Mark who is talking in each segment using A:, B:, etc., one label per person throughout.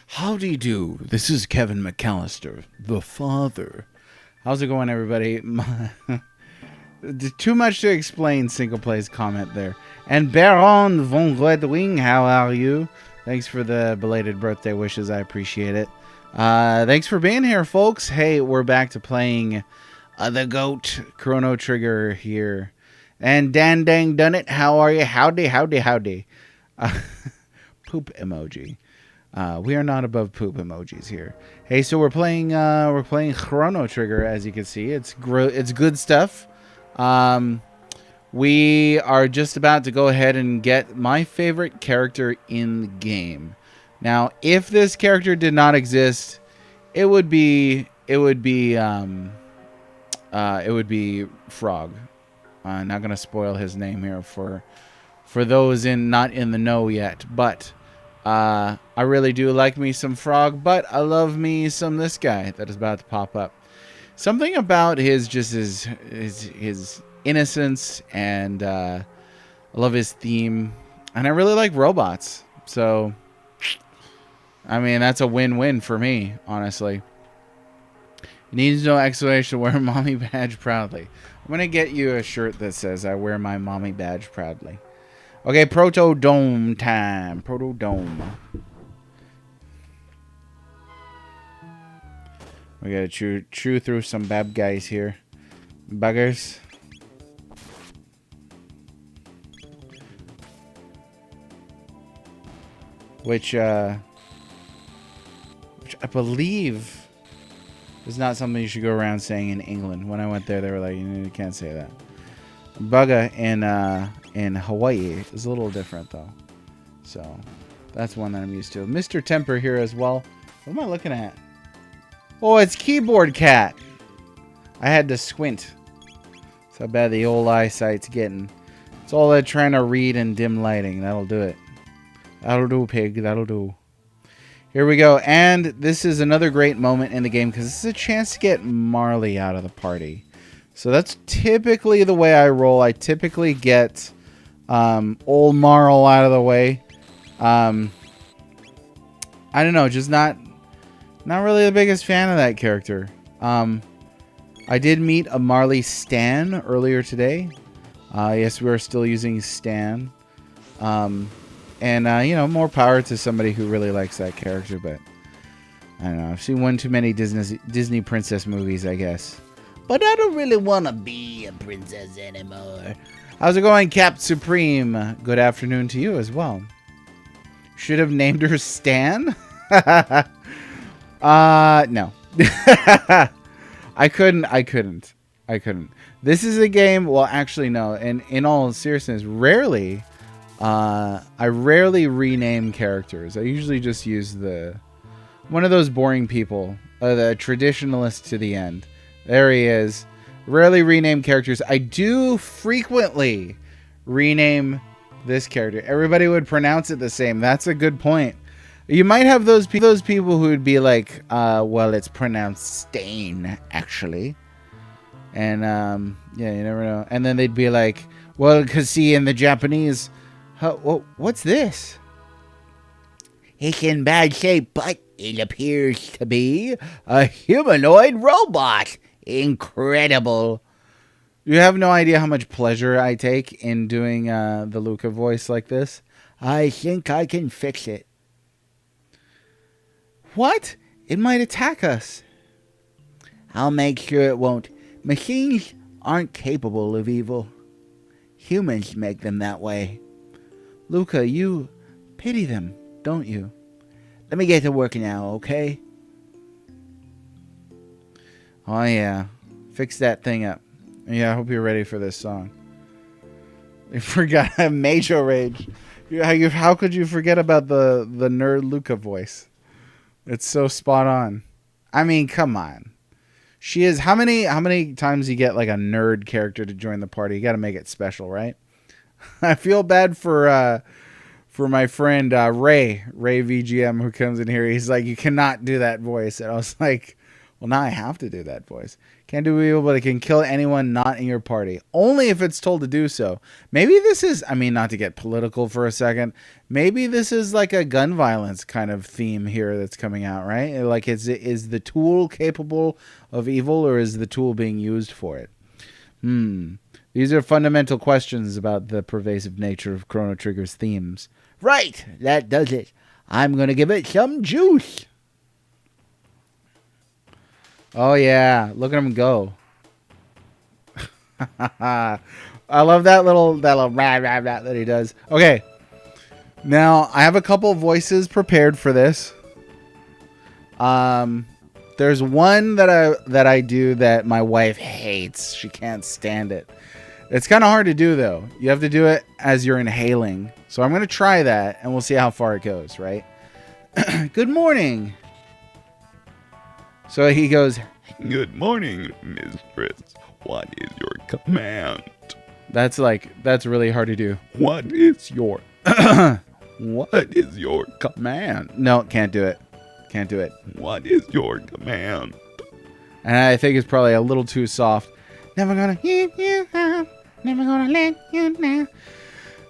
A: Howdy do. This is Kevin McAllister, the father. How's it going, everybody? Too much to explain, Single Play's comment there. And Baron von Redwing, how are you? Thanks for the belated birthday wishes. I appreciate it. Thanks for being here, folks. Hey, we're back to playing the GOAT Chrono Trigger here. And Dan Dang Done It, how are you? Howdy, howdy, howdy. Poop emoji. We are not above poop emojis here. Hey, so we're playing Chrono Trigger, as you can see. It's good stuff. We are just about to go ahead and get my favorite character in the game. Now, if this character did not exist, it would be Frog. Not gonna spoil his name here for those not in the know yet, but I really do like me some Frog, but I love me some this guy that is about to pop up. Something about his innocence, and I love his theme, and I really like robots. So, I mean, that's a win-win for me, honestly. Needs no explanation. Wear mommy badge proudly. I'm gonna get you a shirt that says "I wear my mommy badge proudly." Okay, Proto Dome time. Proto Dome. We gotta chew through some bad guys here. Buggers. Which I believe is not something you should go around saying in England. When I went there, they were like, you can't say that. Bugga in Hawaii is a little different, though. So that's one that I'm used to. Mr. Temper here as well. What am I looking at? Oh, it's Keyboard Cat. I had to squint. That's how bad the old eyesight's getting. It's all that trying to read in dim lighting. That'll do it. That'll do, pig. That'll do. Here we go. And this is another great moment in the game because this is a chance to get Marley out of the party. So that's typically the way I roll. I typically get old Marl out of the way. I don't know, just not really the biggest fan of that character. I did meet a Marley Stan earlier today. Yes, we are still using Stan. And you know, more power to somebody who really likes that character. But I don't know. I've seen one too many Disney princess movies, I guess. But I don't really want to be a princess anymore. How's it going, Cap Supreme? Good afternoon to you as well. Should have named her Stan? No. I couldn't. This is a game, well, actually, no. And in all seriousness, I rarely rename characters. I usually just use one of those boring people, the traditionalist to the end. There he is. Rarely rename characters. I do frequently rename this character. Everybody would pronounce it the same. That's a good point. You might have those people who would be like, well, it's pronounced Stain, actually. And, yeah, you never know. And then they'd be like, well, because see, in the Japanese, what's this? It's in bad shape, but it appears to be a humanoid robot. Incredible. You have no idea how much pleasure I take in doing the Luca voice like this. I think I can fix it. What? It might attack us. I'll make sure it won't. Machines aren't capable of evil. Humans make them that way. Luca, you pity them, don't you? Let me get to work now, okay? Oh, yeah. Fix that thing up. Yeah, I hope you're ready for this song. You forgot Major Rage. How could you forget about the nerd Luca voice? It's so spot on. I mean, come on. She is... How many times you get like a nerd character to join the party? You got to make it special, right? I feel bad for my friend Ray VGM, who comes in here. He's like, you cannot do that voice. And I was like, Well, now I have to do that voice. Can't do evil, but it can kill anyone not in your party. Only if it's told to do so. Maybe this is, I mean, not to get political for a second. Maybe this is like a gun violence kind of theme here that's coming out, right? Like, is the tool capable of evil, or is the tool being used for it? These are fundamental questions about the pervasive nature of Chrono Trigger's themes. Right, that does it. I'm going to give it some juice. Oh, yeah. Look at him go. I love that little rah, rah, rah that he does. Okay. Now, I have a couple voices prepared for this. There's one that I do that my wife hates. She can't stand it. It's kind of hard to do, though. You have to do it as you're inhaling. So I'm going to try that, and we'll see how far it goes, right? Good morning. So he goes,
B: Good morning, mistress. What is your command?
A: That's really hard to do.
B: What is your
A: Command? No, can't do it. Can't do it.
B: What is your command?
A: And I think it's probably a little too soft. Never gonna leave you out. Never gonna let you down.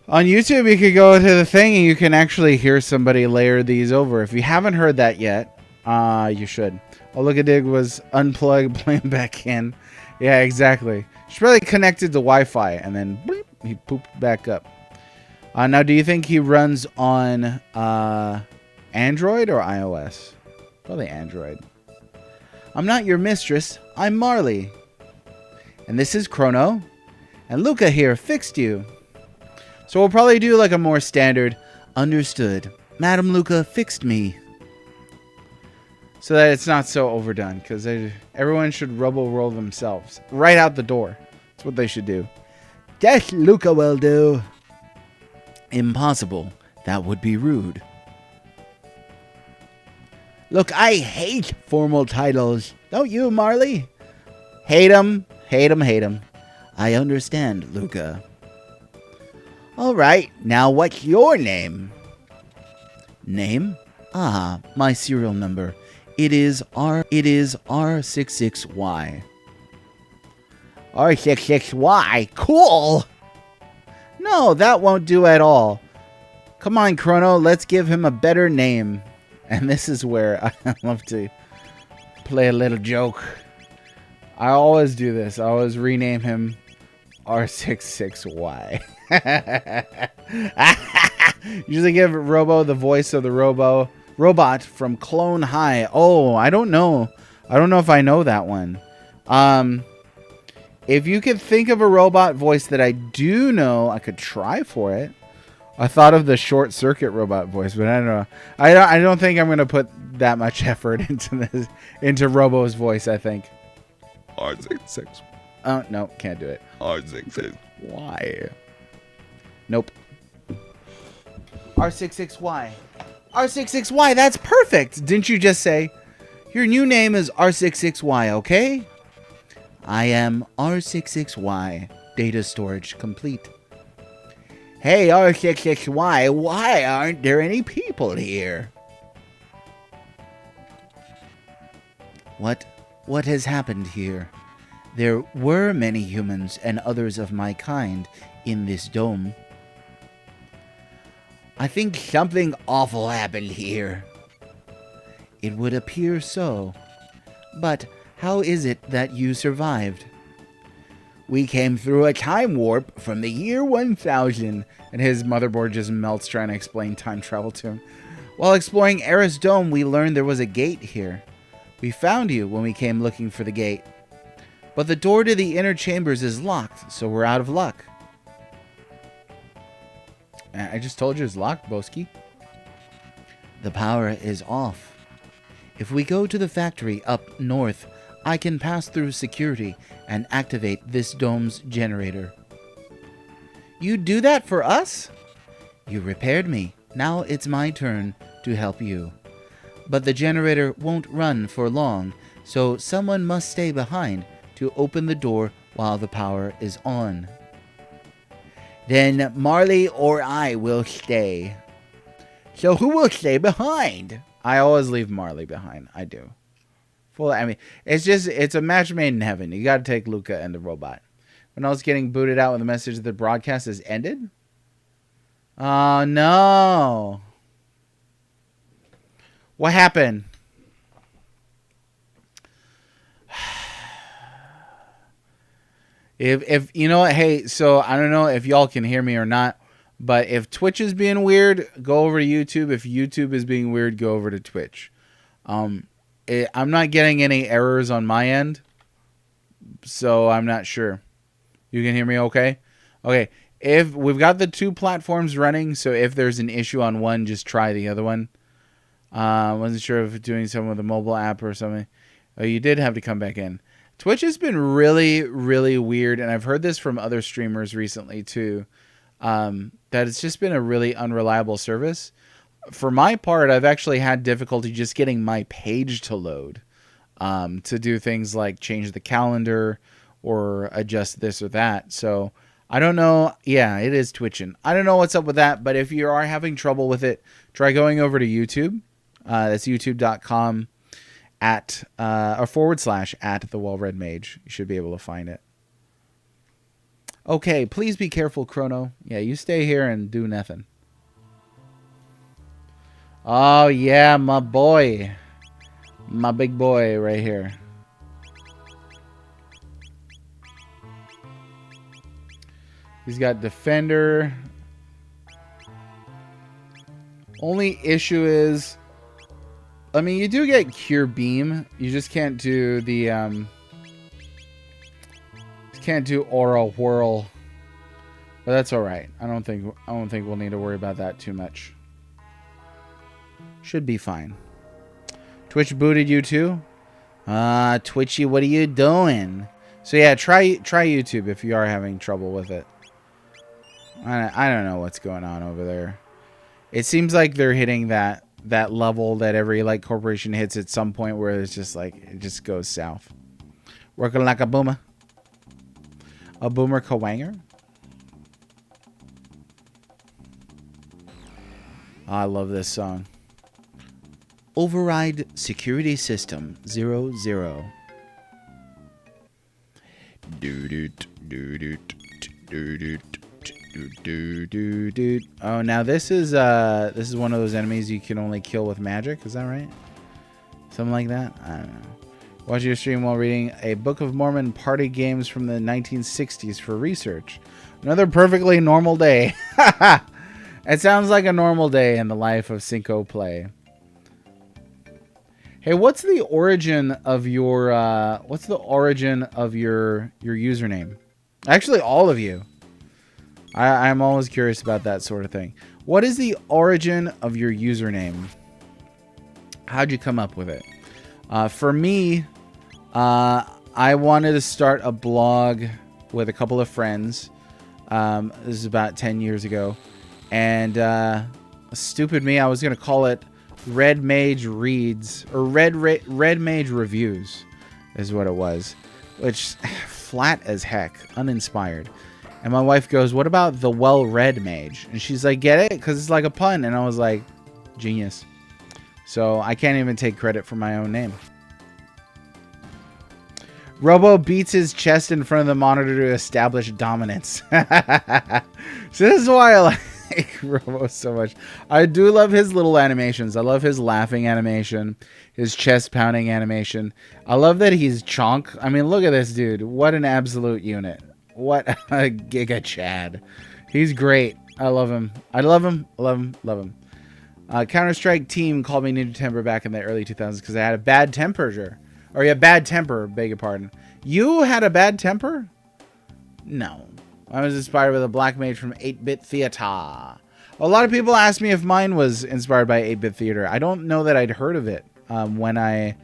A: On YouTube, you could go to the thing and you can actually hear somebody layer these over. If you haven't heard that yet, you should. Oh, look at Dig was unplugged, playing back in. Yeah, exactly. She's probably connected to Wi-Fi and then bleep, he pooped back up. Now, do you think he runs on Android or iOS? Probably Android. I'm not your mistress. I'm Marley. And this is Chrono. And Luca here fixed you. So we'll probably do like a more standard, understood. Madam Luca fixed me. So that it's not so overdone. Because everyone should rubble roll themselves. Right out the door. That's what they should do. That Luca will do. Impossible. That would be rude. Look, I hate formal titles. Don't you, Marley? Hate 'em. Hate 'em, hate 'em. I understand, Luca. All right, now what's your name? Name? Ah, my serial number. It is R66Y. R66Y, cool! No, that won't do at all. Come on, Chrono, let's give him a better name. And this is where I love to play a little joke. I always do this. I always rename him R66Y. Usually give Robo the voice of the robot from Clone High. Oh, I don't know. I don't know if I know that one. If you could think of a robot voice that I do know, I could try for it. I thought of the Short Circuit robot voice, but I don't know. I don't think I'm going to put that much effort into Robo's voice, I think.
B: R66.
A: Oh, no, can't do it.
B: R66Y.
A: Nope. R66Y. R66Y, that's perfect. Didn't you just say, your new name is R66Y, okay? I am R66Y. Data storage complete. Hey, R66Y, why aren't there any people here? What has happened here? There were many humans and others of my kind in this dome. I think something awful happened here. It would appear so. But how is it that you survived? We came through a time warp from the year 1000. And his motherboard just melts trying to explain time travel to him. While exploring Eris Dome, we learned there was a gate here. We found you when we came looking for the gate. But the door to the inner chambers is locked, so we're out of luck. I just told you it's locked, Boski. The power is off. If we go to the factory up north, I can pass through security and activate this dome's generator. You do that for us? You repaired me. Now it's my turn to help you. But the generator won't run for long, so someone must stay behind to open the door while the power is on. Then Marley or I will stay. So who will stay behind? I always leave Marley behind. I do. Full. I mean, it's a match made in heaven. You got to take Luca and the robot. When I was getting booted out with a message that the broadcast has ended. Oh no! What happened? If you know what, hey, so I don't know if y'all can hear me or not, but if Twitch is being weird, go over to YouTube. If YouTube is being weird, go over to Twitch. I'm not getting any errors on my end, so I'm not sure. You can hear me okay? Okay. If we've got the two platforms running, so if there's an issue on one, just try the other one. Wasn't sure if doing something with a mobile app or something. Oh, you did have to come back in. Twitch has been really, really weird, and I've heard this from other streamers recently too, that it's just been a really unreliable service. For my part, I've actually had difficulty just getting my page to load, to do things like change the calendar or adjust this or that. So I don't know. Yeah, it is twitching. I don't know what's up with that, but if you are having trouble with it, try going over to YouTube. That's youtube.com at or / at the Well Red Mage. You should be able to find it. Okay, please be careful, Chrono. Yeah, you stay here and do nothing. Oh yeah, my boy. My big boy right here. He's got Defender. Only issue is, I mean, you do get Cure Beam. You just can't do the can't do Aura Whirl. But that's all right. I don't think we'll need to worry about that too much. Should be fine. Twitch booted you too? Twitchy, what are you doing? So yeah, try YouTube if you are having trouble with it. I don't know what's going on over there. It seems like they're hitting that level that every like corporation hits at some point where it's just like it just goes south. Working like a boomer. A boomer kawanger. I love this song. Override security system 00. Oh, now this is one of those enemies you can only kill with magic. Is that right? Something like that. I don't know. Watch your stream while reading a Book of Mormon party games from the 1960s for research. Another perfectly normal day. It sounds like a normal day in the life of Cinco Play. Hey, what's the origin of your username? Actually, all of you. I'm always curious about that sort of thing. What is the origin of your username? How'd you come up with it? For me, I wanted to start a blog with a couple of friends. This is about 10 years ago. And stupid me, I was going to call it Red Mage Reads, or Red Mage Reviews is what it was. Which, flat as heck, uninspired. And my wife goes, what about the Well-Read Mage? And she's like, get it? Because it's like a pun. And I was like, genius. So I can't even take credit for my own name. Robo beats his chest in front of the monitor to establish dominance. So this is why I like Robo so much. I do love his little animations. I love his laughing animation, his chest pounding animation. I love that he's chonk. I mean, look at this dude. What an absolute unit. What a Giga Chad. He's great. I love him. I love him. Love him. Love him. Counter-Strike team called me Ninja Temper back in the early 2000s because I had a bad temper. Or yeah, bad temper, beg your pardon. You had a bad temper? No. I was inspired by the Black Mage from 8-Bit Theater. A lot of people asked me if mine was inspired by 8-Bit Theater. I don't know that I'd heard of it when I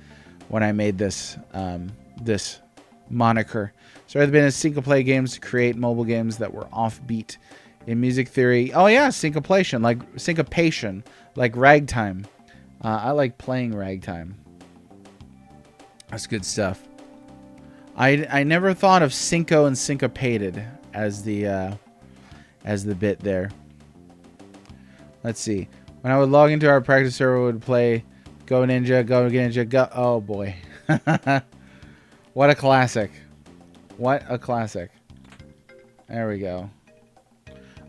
A: made this this moniker. So I've been in single-play games to create mobile games that were offbeat in music theory. Oh yeah, syncopation, like ragtime. I like playing ragtime. That's good stuff. I never thought of Cinco and syncopated as the bit there. Let's see. When I would log into our practice server, we would play Go Ninja, Go Ninja, Go. Oh boy. What a classic. What a classic. There we go.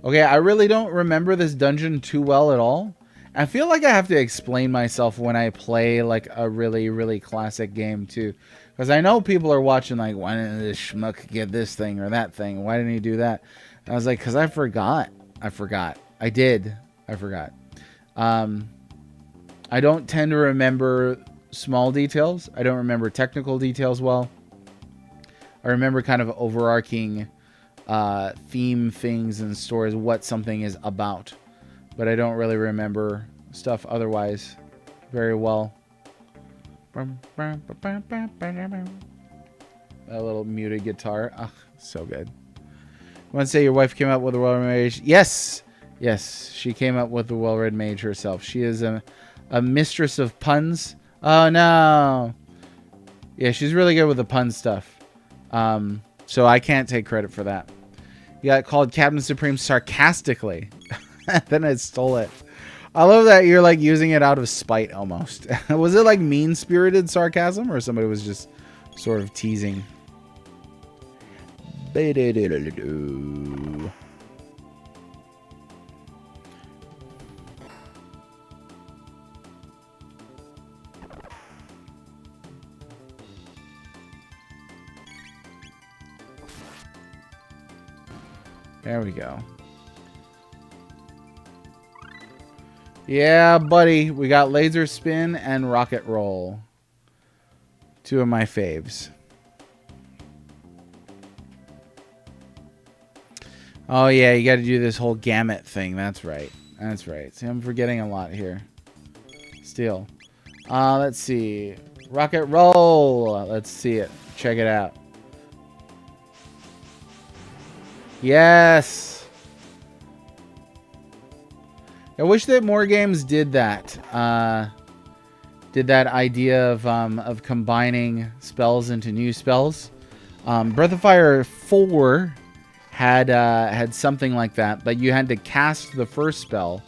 A: Okay, I really don't remember this dungeon too well at all. I feel like I have to explain myself when I play like a really, really classic game too. Because I know people are watching like, why didn't this schmuck get this thing or that thing? Why didn't he do that? And I was like, because I forgot. I forgot. I did. I forgot. I don't tend to remember small details. I don't remember technical details well. I remember kind of overarching theme things and stories, what something is about. But I don't really remember stuff otherwise very well. A little muted guitar. Oh, so good. You want to say your wife came up with a well-read mage? Yes. Yes, she came up with the well-read mage herself. She is a mistress of puns. Oh, no. Yeah, she's really good with the pun stuff. So I can't take credit for that. You got called Captain Supreme sarcastically. Then I stole it. I love that you're like using it out of spite almost. Was it like mean-spirited sarcasm or somebody was just sort of teasing? There we go. Yeah, buddy. We got Laser Spin and Rocket Roll. Two of my faves. Oh, yeah. You got to do this whole gamut thing. That's right. That's right. See, I'm forgetting a lot here. Still. Let's see. Rocket Roll. Let's see it. Check it out. Yes. I wish that more games did that. Did that idea of combining spells into new spells. Breath of Fire 4 had something like that, but you had to cast the first spell,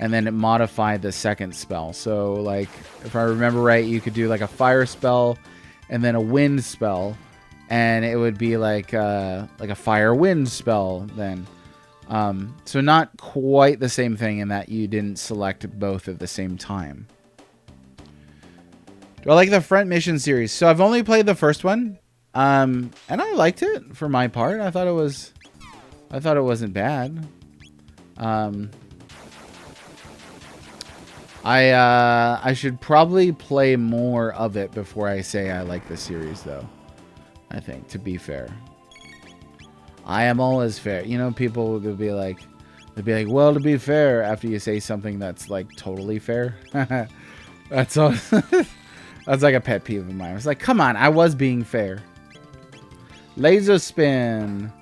A: and then it modified the second spell. So, like, if I remember right, you could do like a fire spell, and then a wind spell, and it would be like a fire wind spell then. So not quite the same thing in that you didn't select both at the same time. Do I like the Front Mission series? So I've only played the first one, and I liked it for my part. I thought it wasn't bad. I should probably play more of it before I say I like the series, though. I think, to be fair. I am always fair. You know, people will be like, well, to be fair, after you say something that's like totally fair. That's all. That's like a pet peeve of mine. It's like, come on, I was being fair. Laser spin.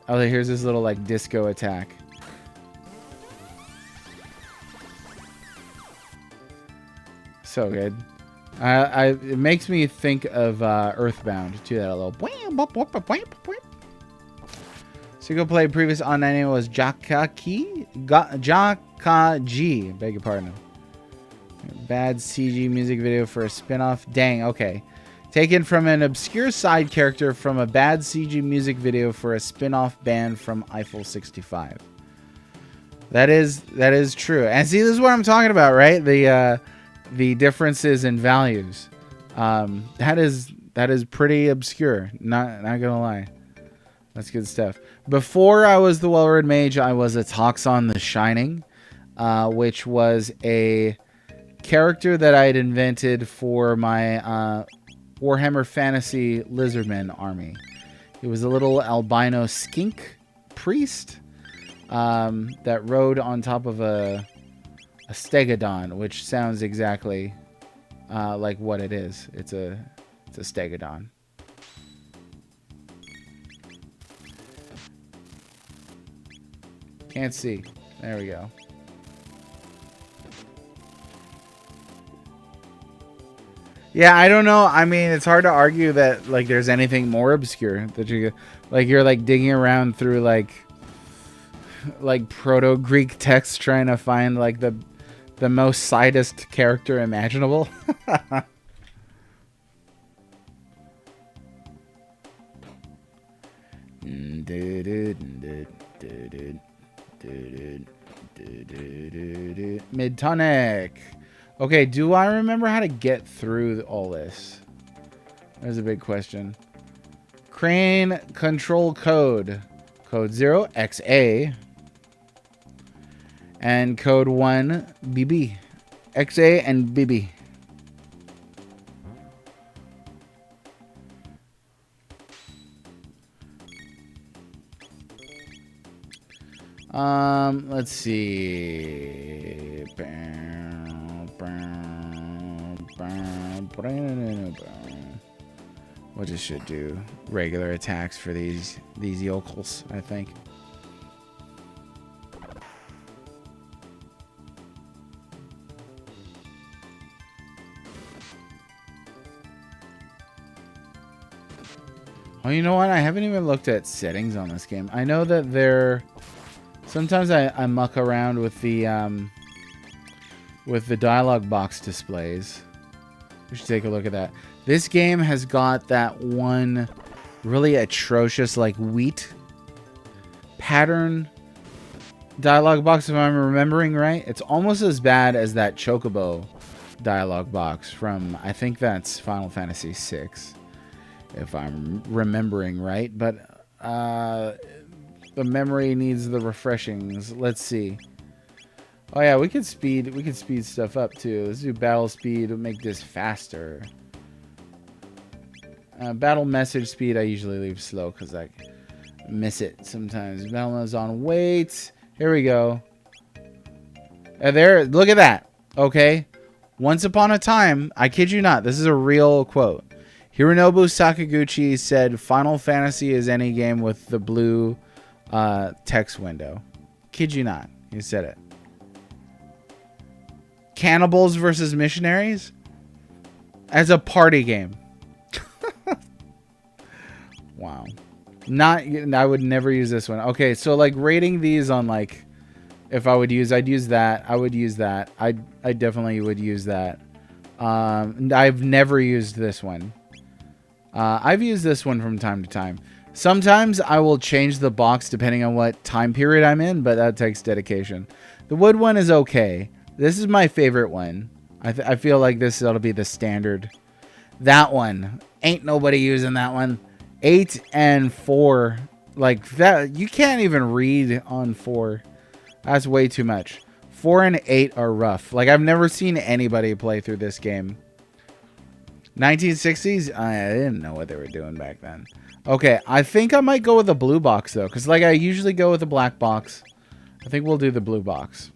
A: Oh, here's this little like disco attack. So good. It makes me think of Earthbound too. That a little. Single play previous online name was Jaka-G. Beg your pardon. Bad CG music video for a spin-off. Dang, okay. Taken from an obscure side character from a bad CG music video for a spin-off band from Eiffel 65. That is true. And see, this is what I'm talking about, right? The differences in values. That is pretty obscure. Not gonna lie. That's good stuff. Before I was the well-read mage, I was a Toxon the Shining, which was a character that I had invented for my Warhammer Fantasy Lizardmen army. It was a little albino skink priest that rode on top of a stegodon, which sounds exactly like what it is. It's a stegodon. Can't see. There we go. Yeah, I don't know. I mean, it's hard to argue that like there's anything more obscure that you're like digging around through like Proto-Greek text trying to find like the most sidest character imaginable. Mid-tonic. Okay, do I remember how to get through all this? There's a big question. Crane control code. Code 0, XA. And code 1, BB. XA and BB. Let's see. What just should do regular attacks for these yokels, I think. Oh, you know what? I haven't even looked at settings on this game. I know that there. Sometimes I muck around with the dialogue box displays. We should take a look at that. This game has got that one really atrocious, like, wheat pattern dialogue box, if I'm remembering right. It's almost as bad as that Chocobo dialogue box from, I think that's Final Fantasy VI, if I'm remembering right. But the memory needs the refreshings. Let's see. Oh yeah, we could speed stuff up too. Let's do battle speed to make this faster. Battle message speed I usually leave slow because I miss it sometimes. Battle is on wait. Here we go. There, look at that. Okay. Once upon a time, I kid you not, this is a real quote. Hironobu Sakaguchi said Final Fantasy is any game with the blue text window. Kid you not. He said it. Cannibals versus missionaries as a party game. Wow. I would never use this one. Okay, so like rating these on like if I'd use that. I would use that. I definitely would use that. I've never used this one. I've used this one from time to time. Sometimes I will change the box depending on what time period I'm in, but that takes dedication. The wood one is okay. This is my favorite one. I feel like this ought to be the standard. That one. Ain't nobody using that one. 8 and 4. Like that. You can't even read on 4. That's way too much. 4 and 8 are rough. Like I've never seen anybody play through this game. 1960s? I didn't know what they were doing back then. Okay, I think I might go with the blue box though. Because like I usually go with the black box. I think we'll do the blue box.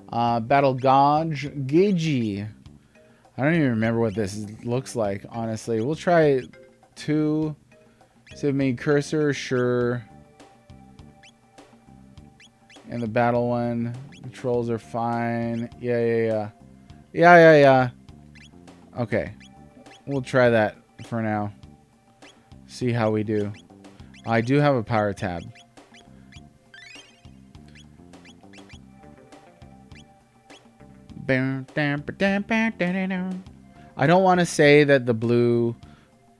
A: Battle Gauge. Gigi. I don't even remember what this looks like, honestly. We'll try 2. So main cursor, sure. And the battle one. Controls are fine. Yeah. Okay. We'll try that for now. See how we do. I do have a power tab. I don't want to say that the blue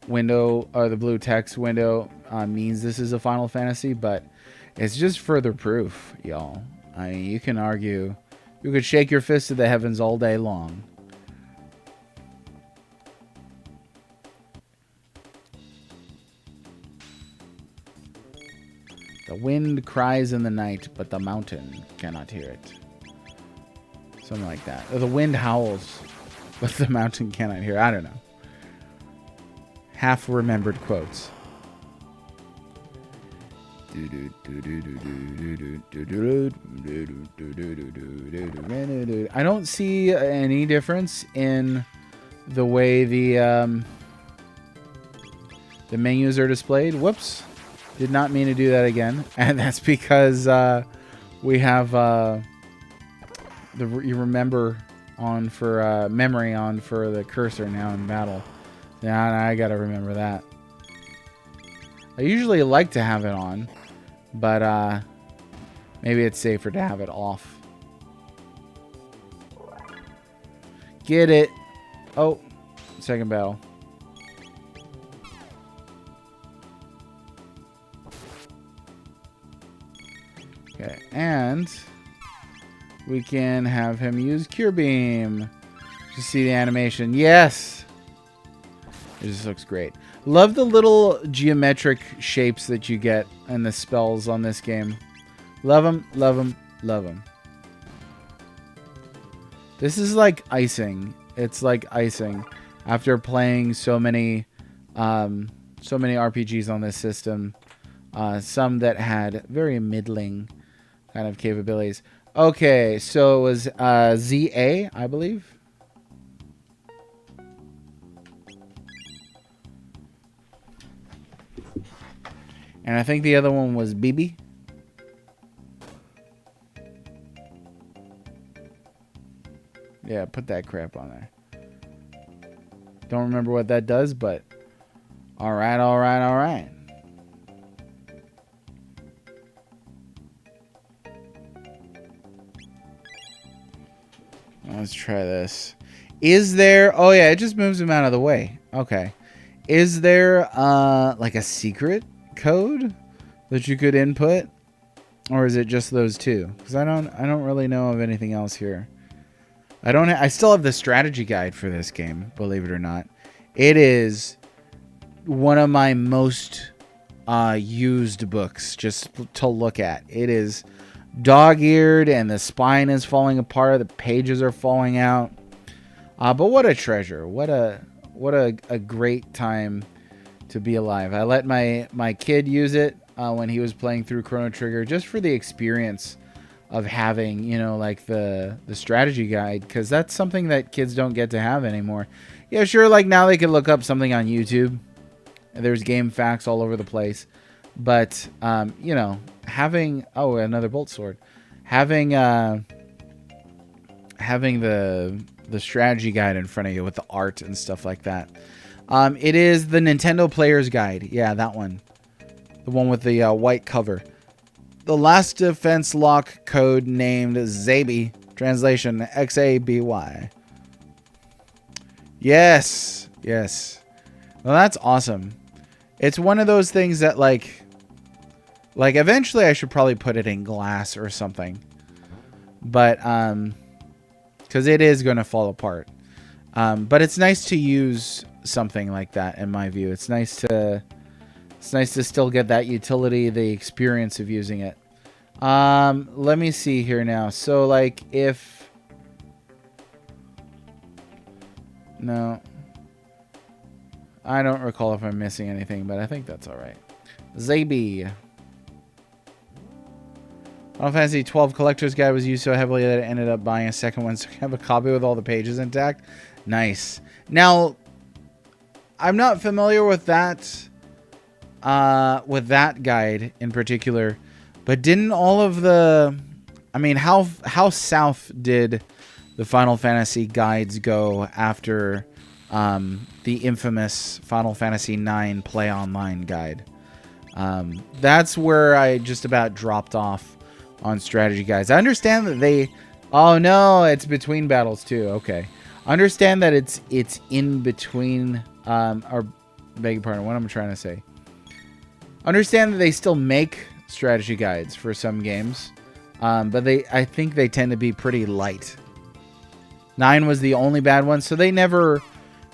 A: window or the blue text window means this is a Final Fantasy, but it's just further proof, y'all. I mean, you can argue, you could shake your fist to the heavens all day long. The wind cries in the night, but the mountain cannot hear it. Something like that. Or the wind howls, but the mountain cannot hear. I don't know. Half remembered quotes. I don't see any difference in the way the menus are displayed. Whoops. Did not mean to do that again. And that's because we have you remember on for memory on for the cursor now in battle. Yeah, I gotta remember that. I usually like to have it on, but maybe it's safer to have it off. Get it? Oh, second battle. And we can have him use Cure Beam to see the animation. Yes! It just looks great. Love the little geometric shapes that you get and the spells on this game. Love them, love them, love them. This is like icing. It's like icing. After playing so many RPGs on this system, some that had very middling kind of capabilities. Okay, so it was ZA, I believe. And I think the other one was BB. Yeah, put that crap on there. Don't remember what that does, but all right, all right, all right. Let's try this. Is there... Oh, yeah, it just moves him out of the way. Okay. Is there, like a secret code that you could input? Or is it just those two? Because I don't really know of anything else here. I still have the strategy guide for this game, believe it or not. It is one of my most used books just to look at. It is dog-eared and the spine is falling apart. The pages are falling out. But what a treasure. What a great time to be alive. I let my kid use it when he was playing through Chrono Trigger just for the experience of having, you know, like the strategy guide, because that's something that kids don't get to have anymore. Yeah, sure, like now they can look up something on YouTube. There's game facts all over the place. But, you know, having... Oh, another bolt sword. Having the strategy guide in front of you with the art and stuff like that. It is the Nintendo Player's Guide. Yeah, that one. The one with the white cover. The last defense lock code named Zaby. Translation, X-A-B-Y. Yes. Yes. Well, that's awesome. It's one of those things that, like eventually I should probably put it in glass or something. But, because it is going to fall apart. But it's nice to use something like that, in my view. It's nice to still get that utility, the experience of using it. Let me see here now. So, like, if... No. I don't recall if I'm missing anything, but I think that's alright. Zaby. Final Fantasy 12 Collector's Guide was used so heavily that I ended up buying a second one, so I have a copy with all the pages intact. Nice. Now, I'm not familiar with that guide in particular, but didn't all of the... I mean, how south did the Final Fantasy guides go after the infamous Final Fantasy IX Play Online guide? That's where I just about dropped off on strategy guides. I understand that they... Oh, no, it's between battles, too. Okay. I understand that it's in between... or, beg your pardon, what am I trying to say? Understand that they still make strategy guides for some games. But I think they tend to be pretty light. 9 was the only bad one, so they never...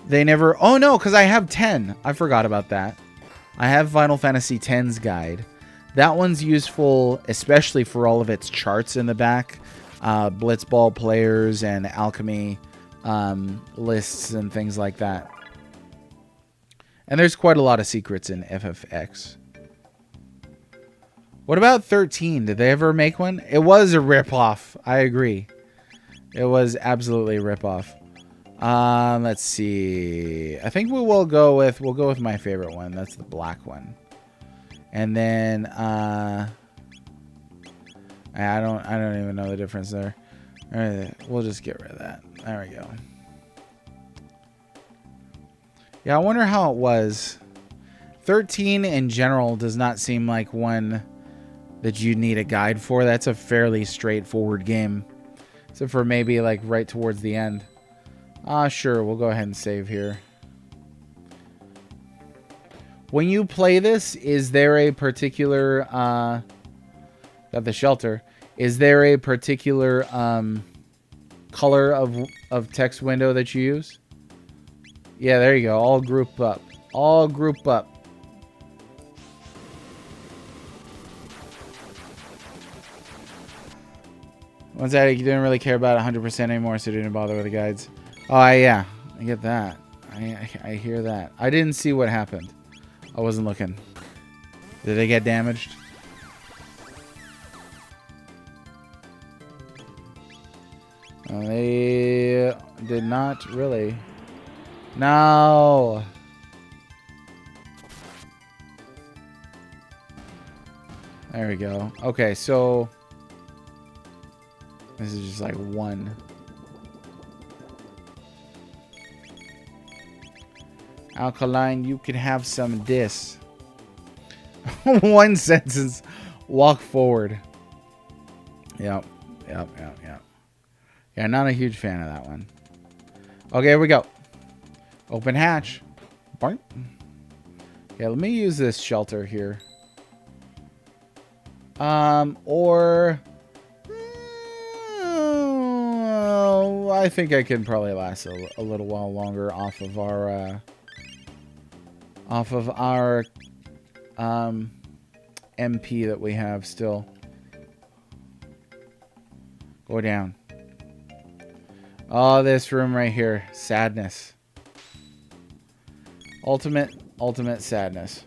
A: Oh, no, because I have 10. I forgot about that. I have Final Fantasy X's guide. That one's useful, especially for all of its charts in the back. Blitzball players and alchemy lists and things like that. And there's quite a lot of secrets in FFX. What about 13? Did they ever make one? It was a ripoff. I agree. It was absolutely a ripoff. Let's see. I think we'll go with my favorite one. That's the black one. And then I don't even know the difference there. All right, we'll just get rid of that. There we go. Yeah, I wonder how it was. 13 in general does not seem like one that you need a guide for. That's a fairly straightforward game. Except for maybe like right towards the end. Sure, we'll go ahead and save here. When you play this, is there a particular... got the shelter. Is there a particular color of text window that you use? Yeah, there you go. All group up. All group up. Once that, you didn't really care about 100% anymore, so you didn't bother with the guides. Oh, yeah. I get that. I hear that. I didn't see what happened. I wasn't looking. Did they get damaged? They did not really. No. There we go. Okay, so this is just like one. Alkaline, you could have some dis. One sentence. Walk forward. Yep. Yeah, not a huge fan of that one. Okay, here we go. Open hatch. Boink. Yeah, let me use this shelter here. Or I think I can probably last a little while longer off of our MP that we have still. Go down. Oh, this room right here. Sadness. Ultimate sadness.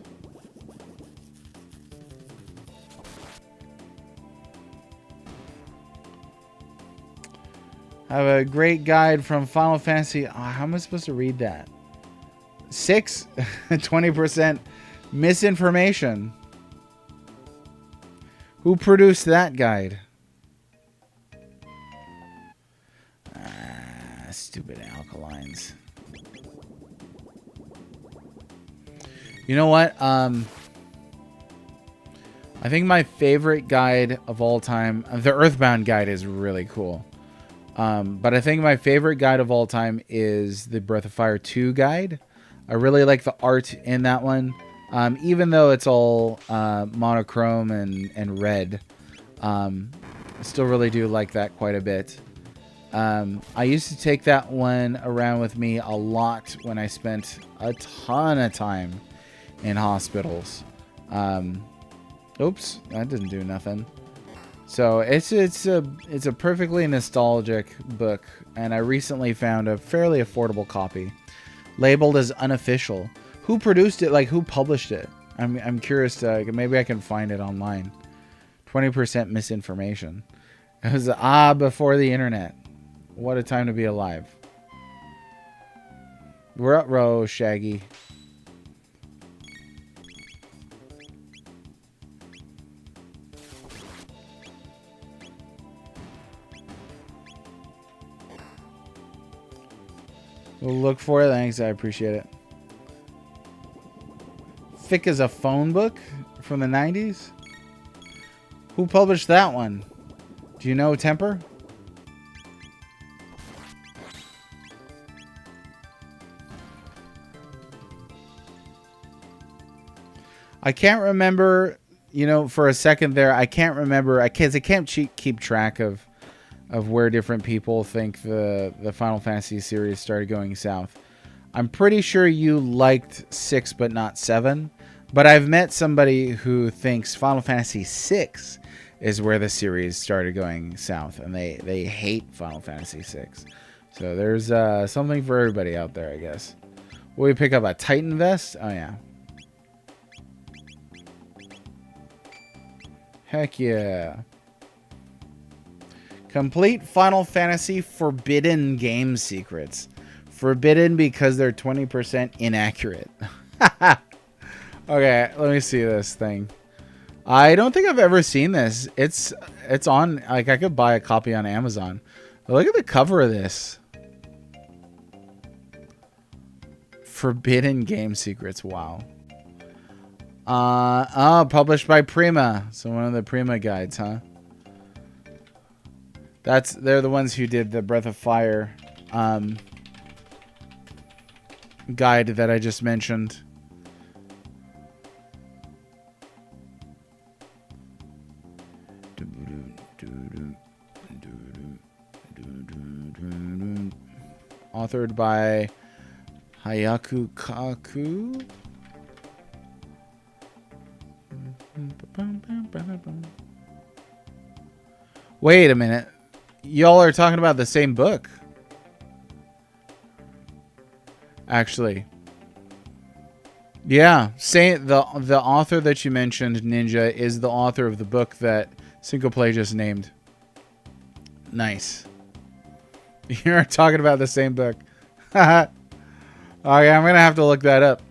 A: I have a great guide from Final Fantasy. Oh, how am I supposed to read that? 6? 20% misinformation. Who produced that guide? Stupid alkalines. You know what? I think my favorite guide of all time, the Earthbound guide is really cool. But I think my favorite guide of all time is the Breath of Fire 2 guide. I really like the art in that one. Even though it's all monochrome and red. I still really do like that quite a bit. I used to take that one around with me a lot when I spent a ton of time in hospitals. Oops, that didn't do nothing. So it's a perfectly nostalgic book, and I recently found a fairly affordable copy, labeled as unofficial. Who produced it? Like, who published it? I'm curious to, maybe I can find it online. 20% misinformation. It was before the internet. What a time to be alive. We're up, row, Shaggy. We'll look for it. Thanks, I appreciate it. Thick as a phone book from the 90s? Who published that one? Do you know, Temper? I can't remember, you know, for a second there, I can't remember, I can't keep track of where different people think the Final Fantasy series started going south. I'm pretty sure you liked 6 but not 7, but I've met somebody who thinks Final Fantasy 6 is where the series started going south, and they hate Final Fantasy 6. So there's something for everybody out there, I guess. Will we pick up a Titan vest? Oh yeah. Heck yeah. Complete Final Fantasy Forbidden game secrets. Forbidden because they're 20% inaccurate. Okay, let me see this thing. I don't think I've ever seen this. It's on, like, I could buy a copy on Amazon. But look at the cover of this. Forbidden game secrets. Wow. Published by Prima. So one of the Prima guides, huh? They're the ones who did the Breath of Fire guide that I just mentioned. Authored by Hayaku Kaku. Wait a minute. Y'all are talking about the same book. Actually. Yeah. Say the author that you mentioned, Ninja, is the author of the book that Syncoplay just named. Nice. You're talking about the same book. Okay, I'm going to have to look that up.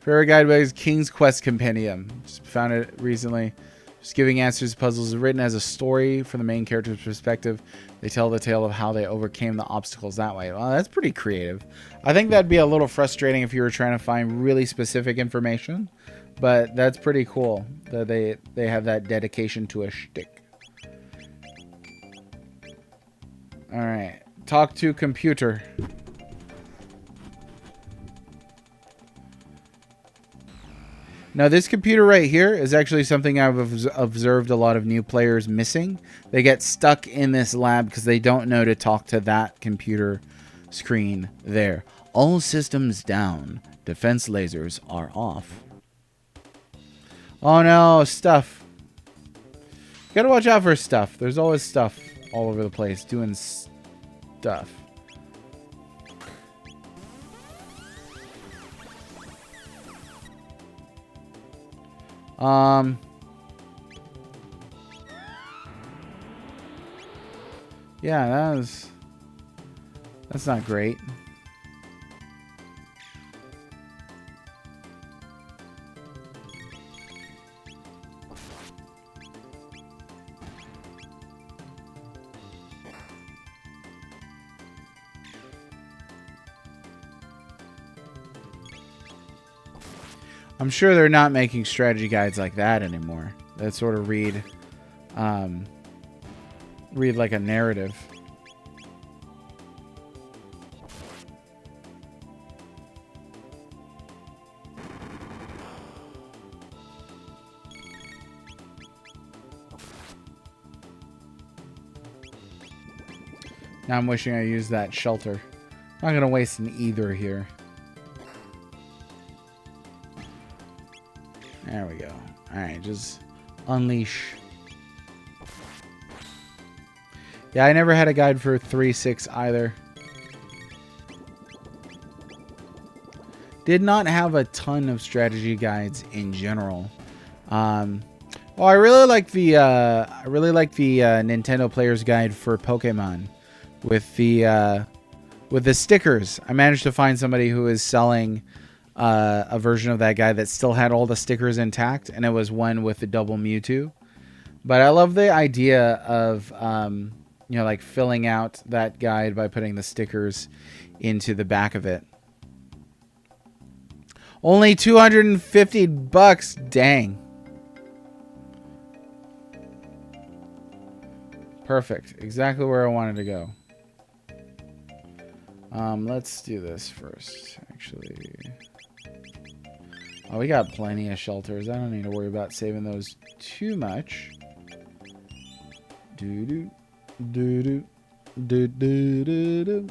A: Favorite guide by King's Quest Compendium. Just found it recently. Just giving answers to puzzles written as a story from the main character's perspective. They tell the tale of how they overcame the obstacles that way. Well, that's pretty creative. I think that'd be a little frustrating if you were trying to find really specific information. But that's pretty cool that they have that dedication to a shtick. Alright. Talk to computer. Now, this computer right here is actually something I've observed a lot of new players missing. They get stuck in this lab because they don't know to talk to that computer screen there. All systems down. Defense lasers are off. Oh no, stuff. You gotta watch out for stuff. There's always stuff all over the place doing stuff. Yeah, that's not great. I'm sure they're not making strategy guides like that anymore. That sort of read like a narrative. Now I'm wishing I used that shelter. I'm not going to waste an either here. There we go. Alright, just unleash. Yeah, I never had a guide for 3.6 either. Did not have a ton of strategy guides in general. Well, I really like the Nintendo Player's Guide for Pokemon with the stickers. I managed to find somebody who is selling a version of that guide that still had all the stickers intact, and it was one with the double Mewtwo. But I love the idea of you know, like filling out that guide by putting the stickers into the back of it. Only $250, dang. Perfect, exactly where I wanted to go. Let's do this first, actually. Oh, we got plenty of shelters. I don't need to worry about saving those too much. Doo-doo, doo-doo, doo-doo-doo-doo.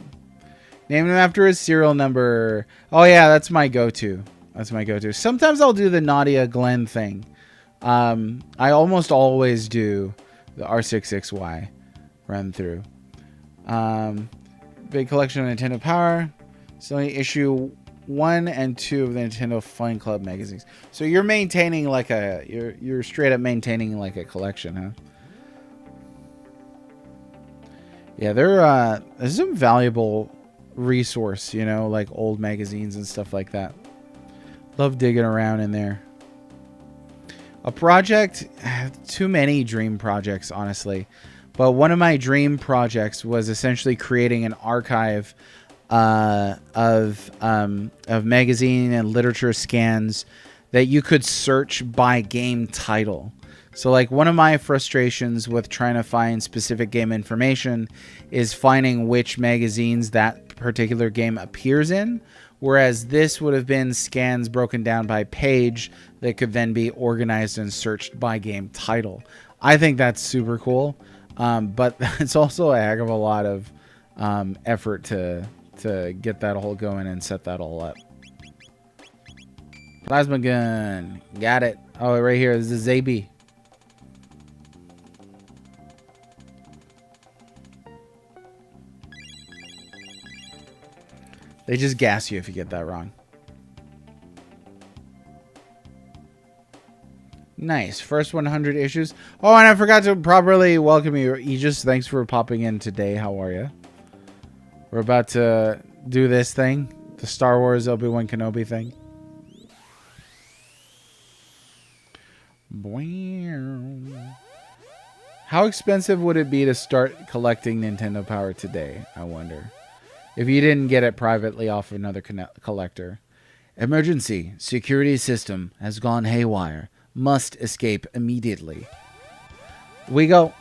A: Name him after his serial number. Oh, yeah, that's my go-to. That's my go-to. Sometimes I'll do the Nadia Glenn thing. I almost always do the R66Y run through. Big collection of Nintendo Power. Still only issue 1 and 2 of the Nintendo Fun Club magazines. So you're maintaining like a you're straight up maintaining like a collection, huh? Yeah, there's some valuable resource, you know, like old magazines and stuff like that. Love digging around in there. A project, too many dream projects, honestly. But one of my dream projects was essentially creating an archive of magazine and literature scans that you could search by game title. So like one of my frustrations with trying to find specific game information is finding which magazines that particular game appears in. Whereas this would have been scans broken down by page that could then be organized and searched by game title. I think that's super cool. But it's also a heck of a lot of effort to to get that all going and set that all up. Plasma gun. Got it. Oh, right here. This is ZB. They just gas you if you get that wrong. Nice. First 100 issues. Oh, and I forgot to properly welcome you, Aegis. Thanks for popping in today. How are you? We're about to do this thing. The Star Wars Obi-Wan Kenobi thing. How expensive would it be to start collecting Nintendo Power today, I wonder? If you didn't get it privately off another collector. Emergency. Security system has gone haywire. Must escape immediately. We go.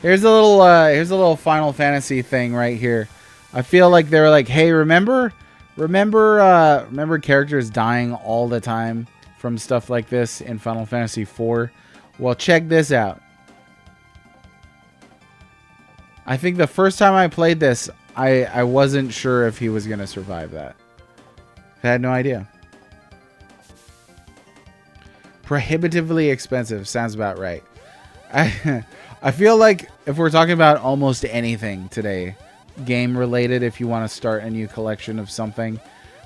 A: Here's a little Final Fantasy thing right here. I feel like they were like, hey, remember characters dying all the time from stuff like this in Final Fantasy IV? Well, check this out. I think the first time I played this, I wasn't sure if he was going to survive that. I had no idea. Prohibitively expensive. Sounds about right. I feel like if we're talking about almost anything today, game related, if you want to start a new collection of something,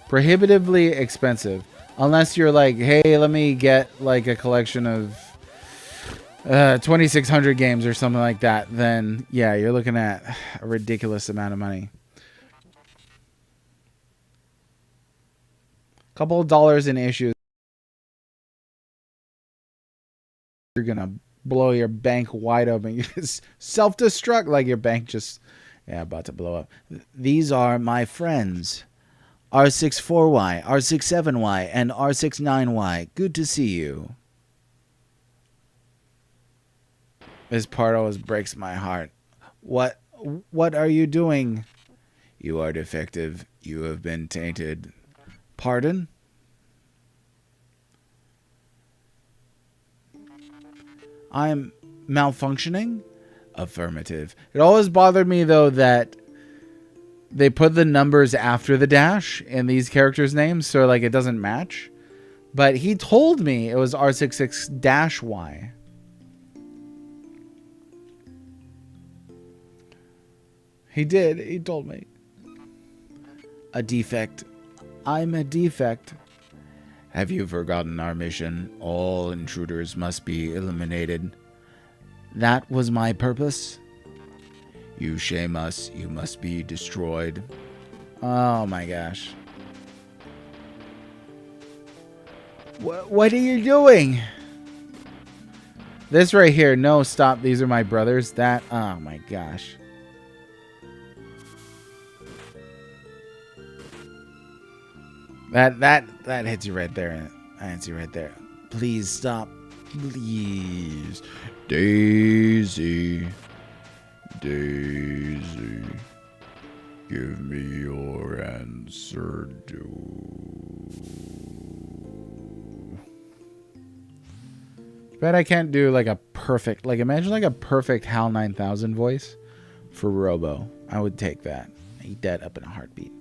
A: prohibitively expensive. Unless you're like, hey, let me get like a collection of 2,600 games or something like that, then yeah, you're looking at a ridiculous amount of money. Couple of dollars in issues, you're gonna blow your bank wide open. You just self-destruct like your bank just about to blow up. These are my friends, R64Y, R67Y, and R69Y. Good to see you. This part always breaks my heart. What are you doing? You are defective. You have been tainted. Pardon? I'm malfunctioning? Affirmative. It always bothered me, though, that they put the numbers after the dash in these characters' names, so like it doesn't match. But he told me it was R66-Y. He did. He told me. A defect. I'm a defect. Have you forgotten our mission? All intruders must be eliminated. That was my purpose. You shame us. You must be destroyed. Oh my gosh. What are you doing? This right here. No, stop. These are my brothers. That. Oh my gosh. That hits you right there. That hits you right there. Please stop. Please. Daisy. Daisy. Give me your answer, Bet I can't do like a perfect, like imagine like a perfect HAL 9000 voice for Robo. I would take that. Eat that up in a heartbeat.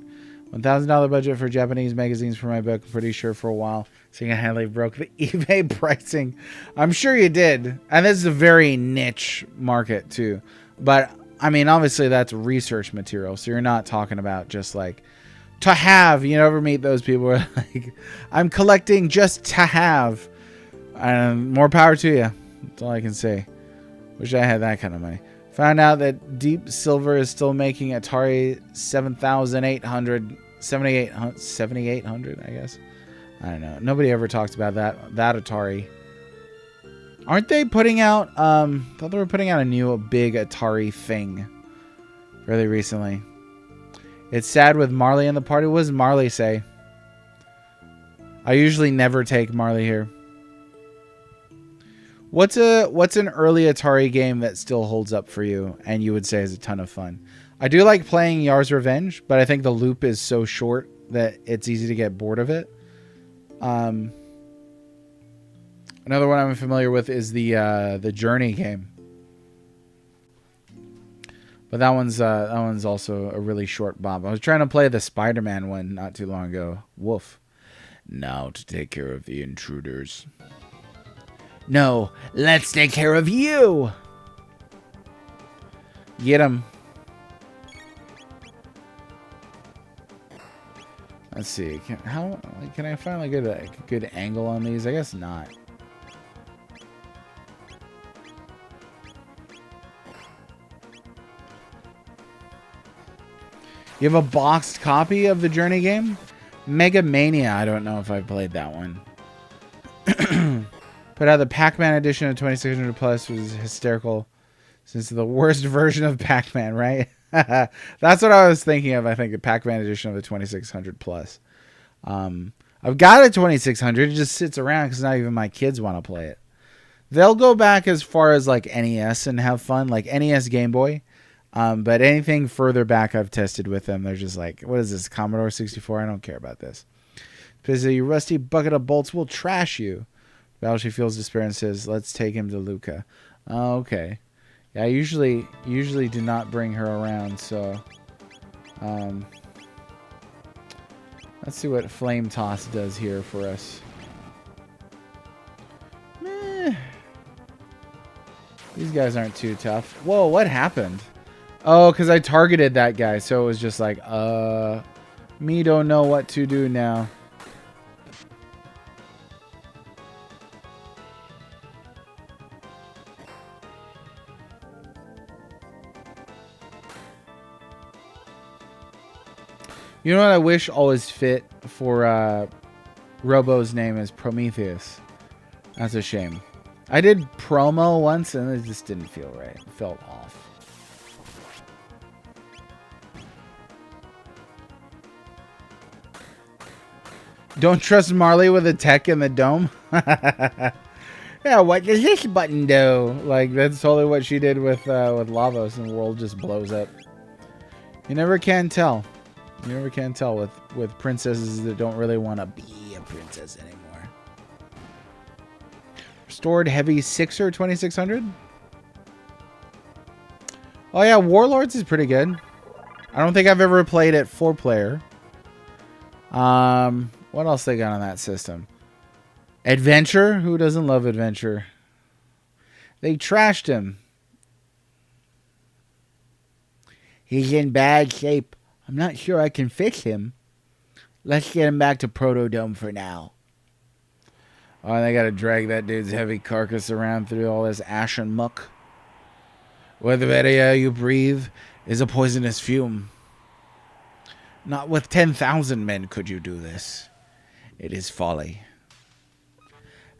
A: $1,000 budget for Japanese magazines for my book. Pretty sure for a while. Single-handedly broke the eBay pricing. I'm sure you did. And this is a very niche market too. But I mean, obviously that's research material. So you're not talking about just like to have. You never meet those people who are like, I'm collecting just to have. And more power to you. That's all I can say. Wish I had that kind of money. Found out that Deep Silver is still making Atari 7800, I guess. I don't know. Nobody ever talks about that Atari. Aren't they putting out, thought they were putting out a new big Atari thing really recently. It's sad with Marley in the party. What does Marley say? I usually never take Marley here. What's an early Atari game that still holds up for you and you would say is a ton of fun? I do like playing Yar's Revenge, but I think the loop is so short that it's easy to get bored of it. Another one I'm familiar with is the Journey game. But that one's also a really short bomb. I was trying to play the Spider-Man one not too long ago. Woof. Now to take care of the intruders. No, let's take care of you. Get him. Let's see. Can I finally get a good angle on these? I guess not. You have a boxed copy of the Journey game? Mega Mania. I don't know if I've played that one. Put out the Pac-Man edition of 2600 Plus was hysterical. Since the worst version of Pac-Man, right? That's what I was thinking of. I think the Pac-Man edition of the 2600 Plus. I've got a 2600. It just sits around because not even my kids want to play it. They'll go back as far as like NES and have fun, like NES Game Boy. But anything further back I've tested with them, they're just like, what is this, Commodore 64? I don't care about this. Because you rusty bucket of bolts will trash you. Battleship feels despair and says, let's take him to Luca. Oh, okay. Yeah, I usually do not bring her around, so let's see what Flame Toss does here for us. These guys aren't too tough. Whoa, what happened? Oh, because I targeted that guy, so it was just like, me don't know what to do now. You know what I wish always fit for Robo's name is Prometheus. That's a shame. I did promo once and it just didn't feel right. It felt off. Don't trust Marley with the tech in the dome. Yeah, what does this button do? Like, that's totally what she did with Lavos, and the world just blows up. You never can tell. You never can tell with princesses that don't really want to be a princess anymore. Restored Heavy 6er 2600. Oh yeah, Warlords is pretty good. I don't think I've ever played it 4-player. What else they got on that system? Adventure? Who doesn't love Adventure? They trashed him. He's in bad shape. I'm not sure I can fix him. Let's get him back to Protodome for now. Oh, they gotta drag that dude's heavy carcass around through all this ash and muck. Where the very air you breathe is a poisonous fume. Not with 10,000 men could you do this. It is folly.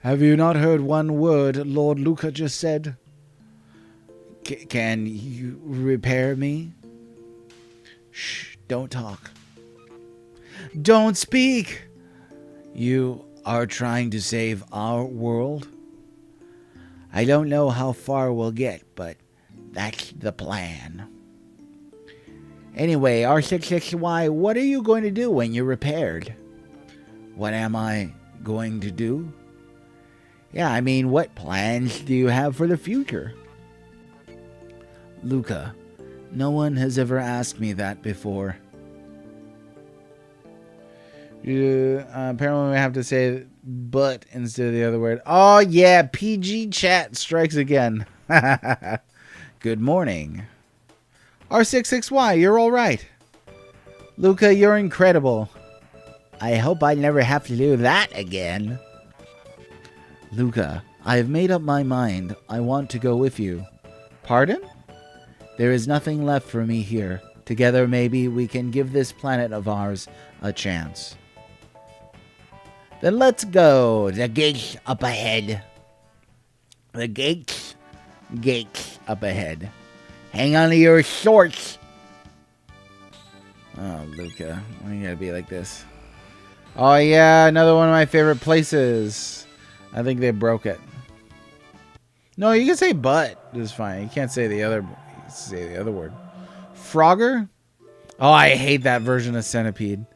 A: Have you not heard one word Lord Luca just said? Can you repair me? Shh, don't talk. Don't speak! You are trying to save our world? I don't know how far we'll get, but that's the plan. Anyway, R66Y, what are you going to do when you're repaired? What am I going to do? Yeah, I mean, what plans do you have for the future? Luca, no one has ever asked me that before. Apparently we have to say but instead of the other word. Oh yeah, PG chat strikes again. Good morning. R66Y, you're all right. Luca, you're incredible. I hope I never have to do that again. Luca, I have made up my mind. I want to go with you. Pardon? There is nothing left for me here. Together, maybe we can give this planet of ours a chance. Then let's go. The gate's up ahead. The gate's up ahead. Hang on to your shorts. Oh, Luca. Why you gotta be like this? Oh, yeah. Another one of my favorite places. I think they broke it. No, you can say but. It's fine. You can't say the other. Say the other word. Frogger? Oh, I hate that version of Centipede.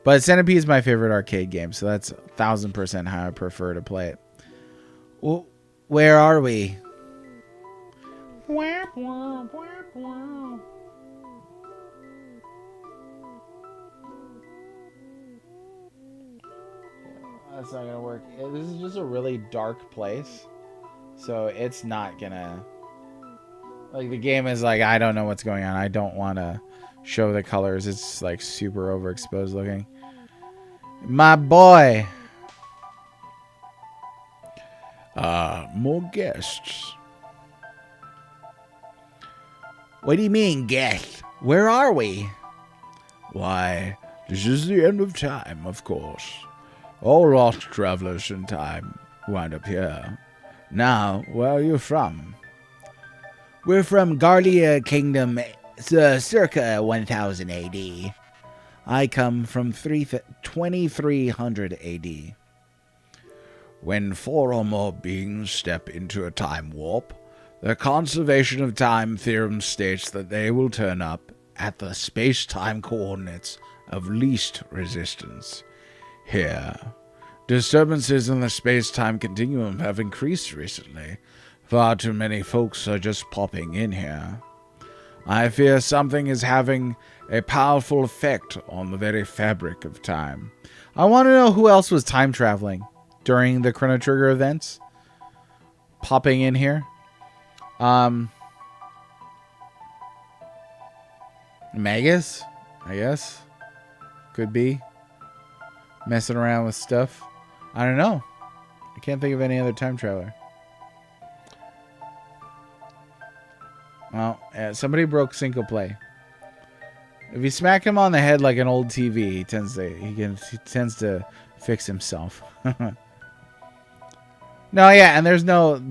A: But Centipede is my favorite arcade game, so that's 1000% how I prefer to play it. Well, where are we? That's not gonna work. This is just a really dark place, so it's not gonna. Like, the game is like, I don't know what's going on. I don't want to show the colors. It's like super overexposed looking. My boy.
B: More guests.
A: What do you mean, guest? Where are we?
B: Why, this is the end of time, of course. All lost travelers in time wind up here. Now, where are you from?
A: We're from Garlia Kingdom, circa 1000 AD. I come from 2300 AD.
B: When 4 or more beings step into a time warp, the conservation of time theorem states that they will turn up at the space-time coordinates of least resistance. Here, disturbances in the space-time continuum have increased recently. Far too many folks are just popping in here. I fear something is having a powerful effect on the very fabric of time.
A: I want to know who else was time traveling during the Chrono Trigger events. Popping in here. Magus, I guess. Could be. Messing around with stuff. I don't know. I can't think of any other time traveler. Well, yeah, somebody broke Cinco Play. If you smack him on the head like an old TV, he tends to fix himself. No, yeah, and there's no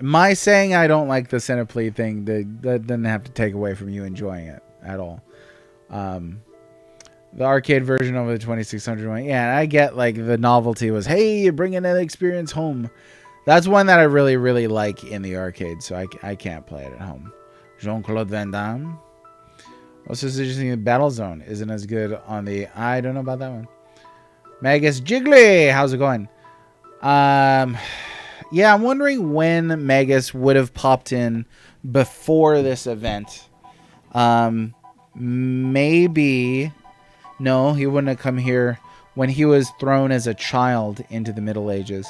A: my saying I don't like the Cineplay thing. That doesn't have to take away from you enjoying it at all. The arcade version over the 2600 one, yeah, I get like the novelty was, hey, you're bringing that experience home. That's one that I really, really like in the arcade, so I can't play it at home. Jean-Claude Van Damme. Also, it's interesting the Battle Zone isn't as good on the. I don't know about that one. Magus Jiggly, how's it going? Yeah, I'm wondering when Magus would have popped in before this event. Maybe. No, he wouldn't have come here when he was thrown as a child into the Middle Ages.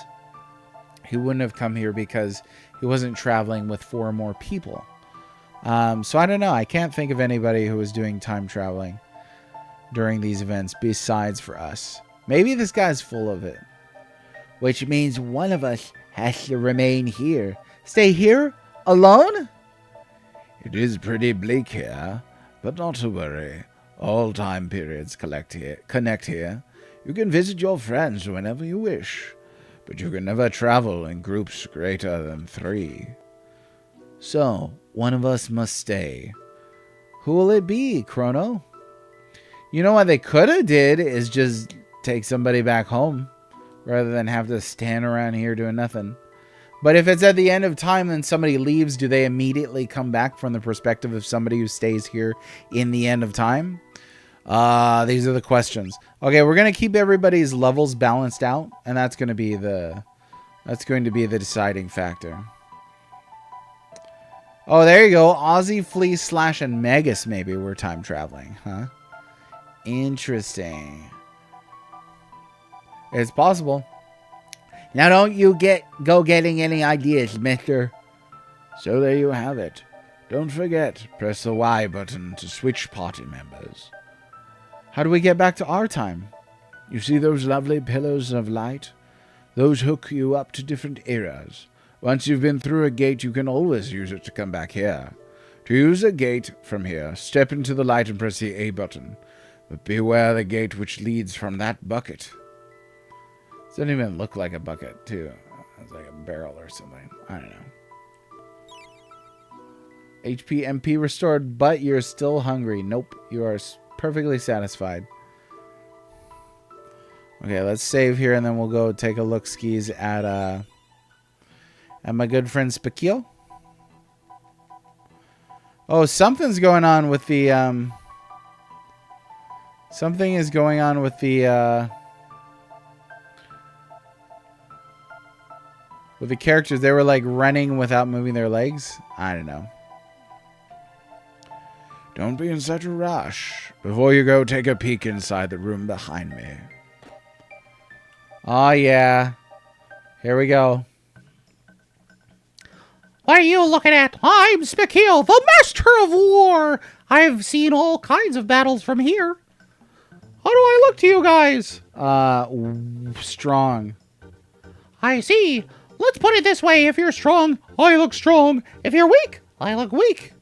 A: He wouldn't have come here because he wasn't traveling with 4 more people. So I don't know. I can't think of anybody who was doing time traveling during these events besides for us. Maybe this guy's full of it. Which means one of us has to remain here. Stay here? Alone?
B: It is pretty bleak here, but not to worry. All time periods connect here. You can visit your friends whenever you wish, but you can never travel in groups greater than 3.
A: So, one of us must stay. Who will it be, Chrono? You know what they could have did is just take somebody back home rather than have to stand around here doing nothing. But if it's at the end of time and somebody leaves, do they immediately come back from the perspective of somebody who stays here in the end of time? These are the questions. Okay, we're going to keep everybody's levels balanced out, and that's going to be the deciding factor. Oh, there you go. Aussie, Flea, Slash, and Magus maybe were time traveling, huh? Interesting. It's possible. Now don't you go getting any ideas, mister.
B: So there you have it. Don't forget, press the Y button to switch party members.
A: How do we get back to our time?
B: You see those lovely pillars of light? Those hook you up to different eras. Once you've been through a gate, you can always use it to come back here. To use a gate from here, step into the light and press the A button. But beware the gate which leads from that bucket.
A: It doesn't even look like a bucket, too. It's like a barrel or something. I don't know. HP MP restored, but you're still hungry. Nope, you are perfectly satisfied. Okay, let's save here, and then we'll go take a look skis at my good friend Spakil. Oh, something's going on with the something is going on with the characters. They were like running without moving their legs. I don't know.
B: Don't be in such a rush. Before you go, take a peek inside the room behind me.
A: Oh, yeah. Here we go.
C: What are you looking at? I'm Spikil, the Master of War. I've seen all kinds of battles from here. How do I look to you guys?
A: Strong.
C: I see. Let's put it this way. If you're strong, I look strong. If you're weak, I look weak.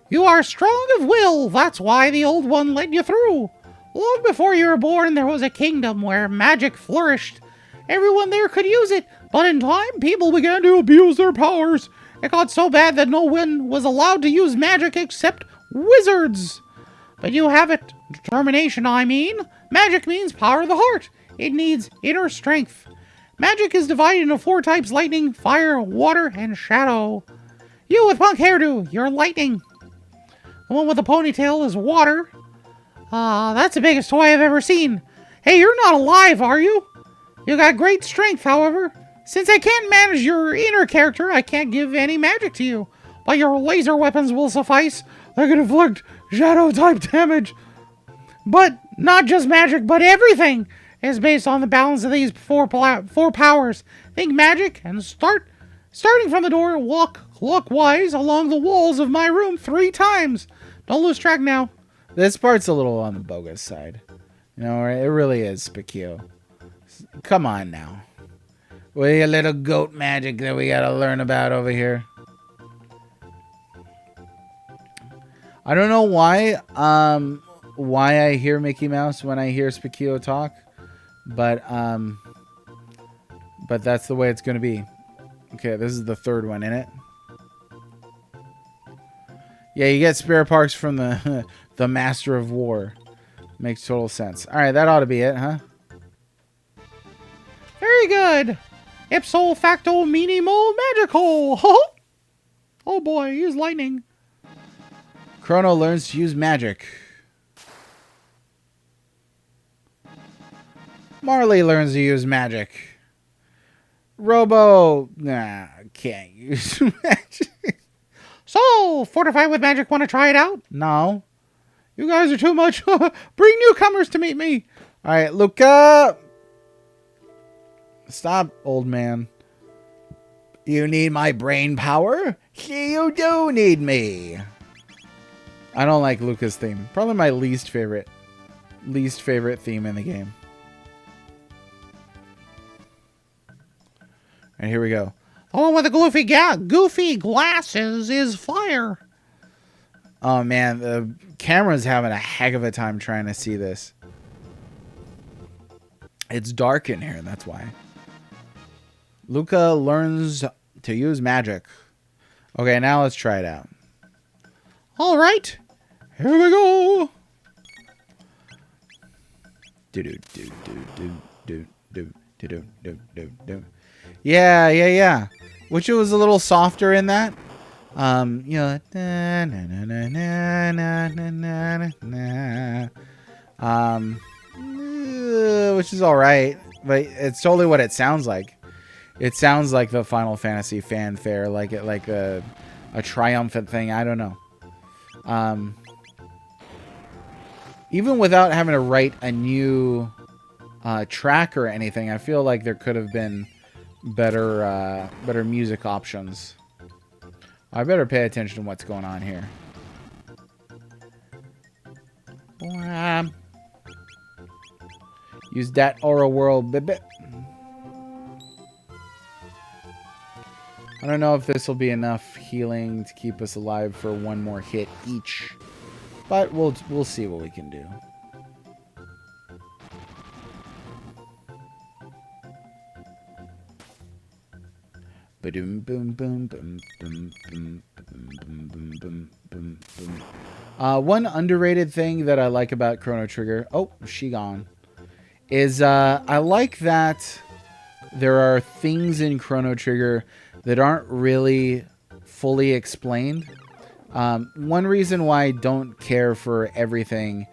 C: You are strong of will. That's why the old one let you through. Long before you were born, there was a kingdom where magic flourished. Everyone there could use it, but in time, people began to abuse their powers. It got so bad that no one was allowed to use magic except wizards. But you have it. Determination, I mean. Magic means power of the heart. It needs inner strength. Magic is divided into 4 types: lightning, fire, water, and shadow. You with punk hairdo, you're lightning. The one with the ponytail is water. That's the biggest toy I've ever seen. Hey, you're not alive, are you? You got great strength, however. Since I can't manage your inner character, I can't give any magic to you. But your laser weapons will suffice. They can inflict shadow-type damage. But not just magic, but everything is based on the balance of these four powers. Think magic and starting from the door, walk clockwise along the walls of my room 3 times. Don't lose track now.
A: This part's a little on the bogus side. You know, it really is, Spikio. Come on now. What a little goat magic that we gotta learn about over here. I don't know why I hear Mickey Mouse when I hear Spikio talk, but that's the way it's gonna be. Okay, this is the 3rd one, isn't it? Yeah, you get spare parts from the the Master of War. Makes total sense. All right, that ought to be it, huh?
C: Very good. Ipso facto minimo magical. Oh boy, use lightning.
A: Chrono learns to use magic. Marley learns to use magic. Robo, can't use magic.
C: So, fortified with magic, want to try it out?
A: No.
C: You guys are too much. Bring newcomers to meet me.
A: All right, Luca. Stop, old man. You need my brain power? You do need me. I don't like Luca's theme. Probably my least favorite theme in the game. And here we go.
C: The one with the goofy glasses is fire.
A: Oh man, the camera's having a heck of a time trying to see this. It's dark in here, that's why. Luca learns to use magic. Okay, now let's try it out.
C: All right, here we go.
A: Yeah. Wish it was a little softer in that. You know, which is all right, but it's totally what it sounds like. It sounds like the Final Fantasy fanfare, like a triumphant thing. I don't know. Even without having to write a new track or anything, I feel like there could have been better music options. I better pay attention to what's going on here. Use that aura world, baby. I don't know if this will be enough healing to keep us alive for one more hit each, but we'll see what we can do. One underrated thing that I like about Chrono Trigger, oh, she gone, is I like that there are things in Chrono Trigger that aren't really fully explained. One reason why I don't care for everything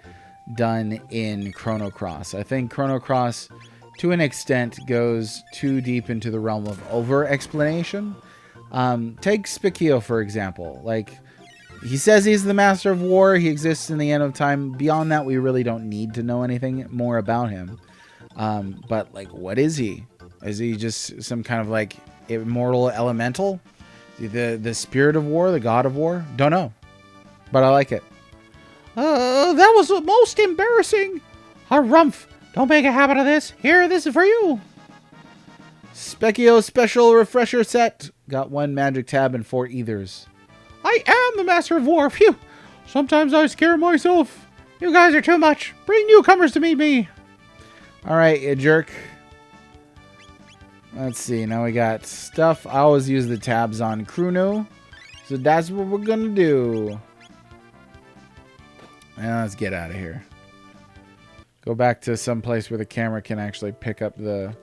A: done in Chrono Cross, I think Chrono Cross to an extent goes too deep into the realm of over explanation. Take Spikio for example. Like, he says he's the Master of War, he exists in the end of time. Beyond that, we really don't need to know anything more about him. But like, what is he? Is he just some kind of like immortal elemental? Is he the spirit of war, the god of war? Don't know, but I like it.
C: That was most embarrassing. Harumph. Don't make a habit of this. Here, this is for you.
A: Specchio special refresher set. Got 1 magic tab and 4 ethers.
C: I am the master of war. Phew. Sometimes I scare myself. You guys are too much. Bring newcomers to meet me.
A: All right, you jerk. Let's see. Now we got stuff. I always use the tabs on Chrono. So that's what we're going to do. Now let's get out of here. Go back to some place where the camera can actually pick up the...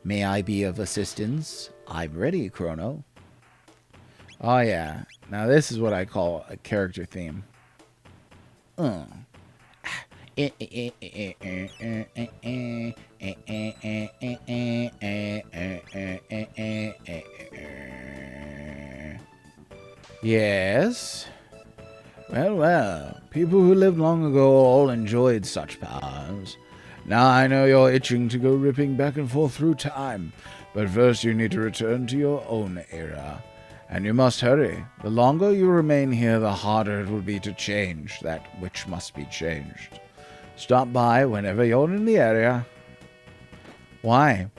A: May I be of assistance? I'm ready, Chrono. Oh, yeah. Now this is what I call a character theme. Yes. Well. People who lived long ago all enjoyed such powers. Now I know you're itching to go ripping back and forth through time, but first you need to return to your own era. And you must hurry. The longer you remain here, the harder it will be to change that which must be changed. Stop by whenever you're in the area. Why?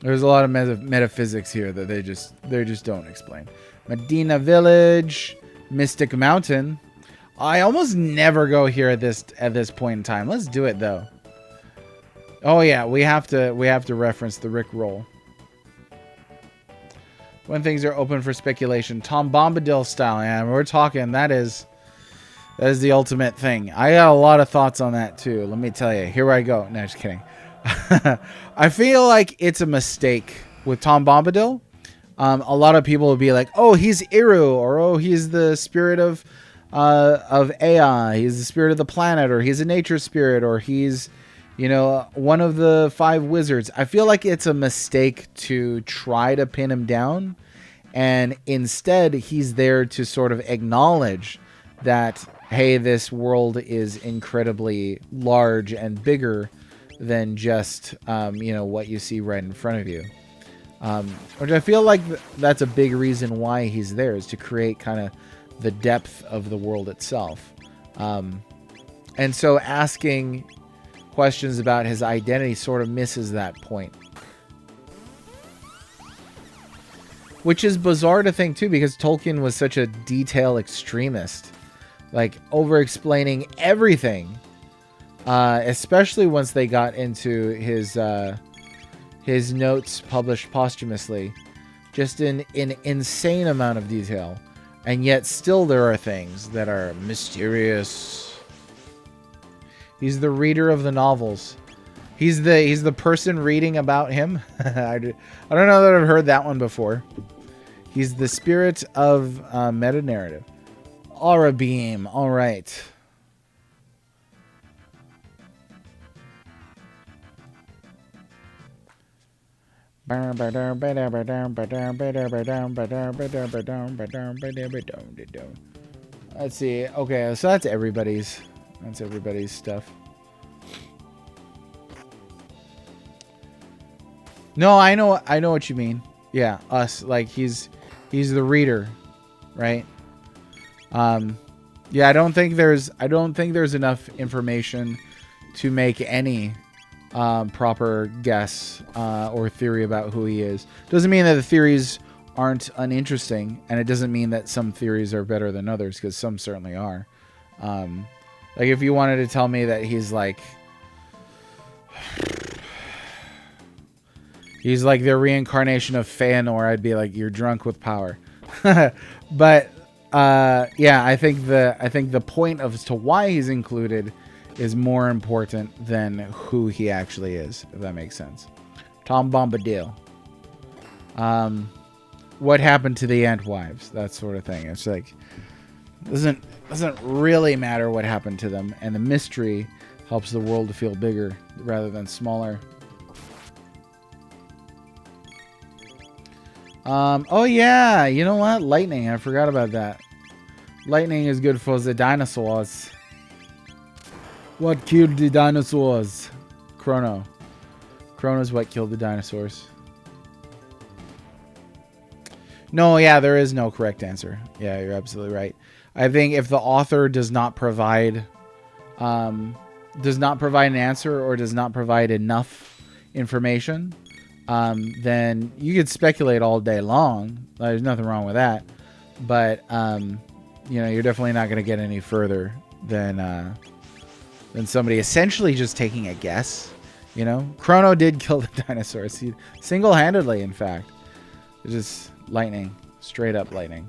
A: There's a lot of metaphysics here that they just don't explain. Medina Village, Mystic Mountain. I almost never go here at this point in time. Let's do it though. Oh yeah, we have to reference the Rick roll. When things are open for speculation, Tom Bombadil style. Yeah, we're talking. That is the ultimate thing. I got a lot of thoughts on that too. Let me tell you. Here I go. No, just kidding. I feel like it's a mistake with Tom Bombadil. A lot of people will be like, "Oh, he's Iru," or "Oh, he's the spirit of Ea. He's the spirit of the planet," or "He's a nature spirit," or "He's, one of the 5 wizards." I feel like it's a mistake to try to pin him down, and instead he's there to sort of acknowledge that, hey, this world is incredibly large and bigger than just what you see right in front of you. Which I feel like that's a big reason why he's there, is to create kind of the depth of the world itself. And so asking questions about his identity sort of misses that point. Which is bizarre to think too, because Tolkien was such a detail extremist. Like, over-explaining everything. Especially once they got into his notes published posthumously. Just in an insane amount of detail. And yet still there are things that are mysterious. He's the reader of the novels. He's the person reading about him. I don't know that I've heard that one before. He's the spirit of meta-narrative. Aura beam. All right. Let's see. Okay, so that's everybody's stuff. No, I know what you mean. Yeah, us. Like he's the reader, right? Yeah, I don't think there's enough information to make any proper guess or theory about who he is. Doesn't mean that the theories aren't uninteresting, and it doesn't mean that some theories are better than others, because some certainly are. Like if you wanted to tell me that he's like the reincarnation of Feanor, I'd be like, you're drunk with power. But yeah, I think the point as to why he's included is more important than who he actually is, if that makes sense. Tom Bombadil. What happened to the Antwives? That sort of thing. It's like doesn't really matter what happened to them, and the mystery helps the world to feel bigger rather than smaller. Oh yeah, you know what? Lightning. I forgot about that. Lightning is good for the dinosaurs. What killed the dinosaurs? Chrono. Chrono's what killed the dinosaurs. No, yeah, there is no correct answer. Yeah, you're absolutely right. I think if the author does not provide an answer or does not provide enough information, then you could speculate all day long. There's nothing wrong with that. But, you know, you're definitely not going to get any further than somebody essentially just taking a guess. You know, Chrono did kill the dinosaurs. Single-handedly, in fact. It's just lightning. Straight up lightning.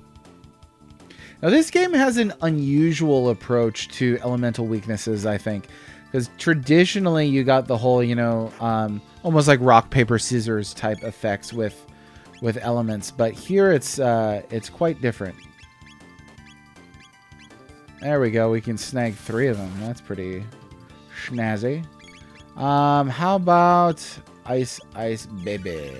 A: Now, this game has an unusual approach to elemental weaknesses, I think. Because traditionally, you got the whole, you know, almost like rock, paper, scissors type effects with elements. But here, it's quite different. There we go. We can snag 3 of them. That's pretty snazzy. How about Ice Baby?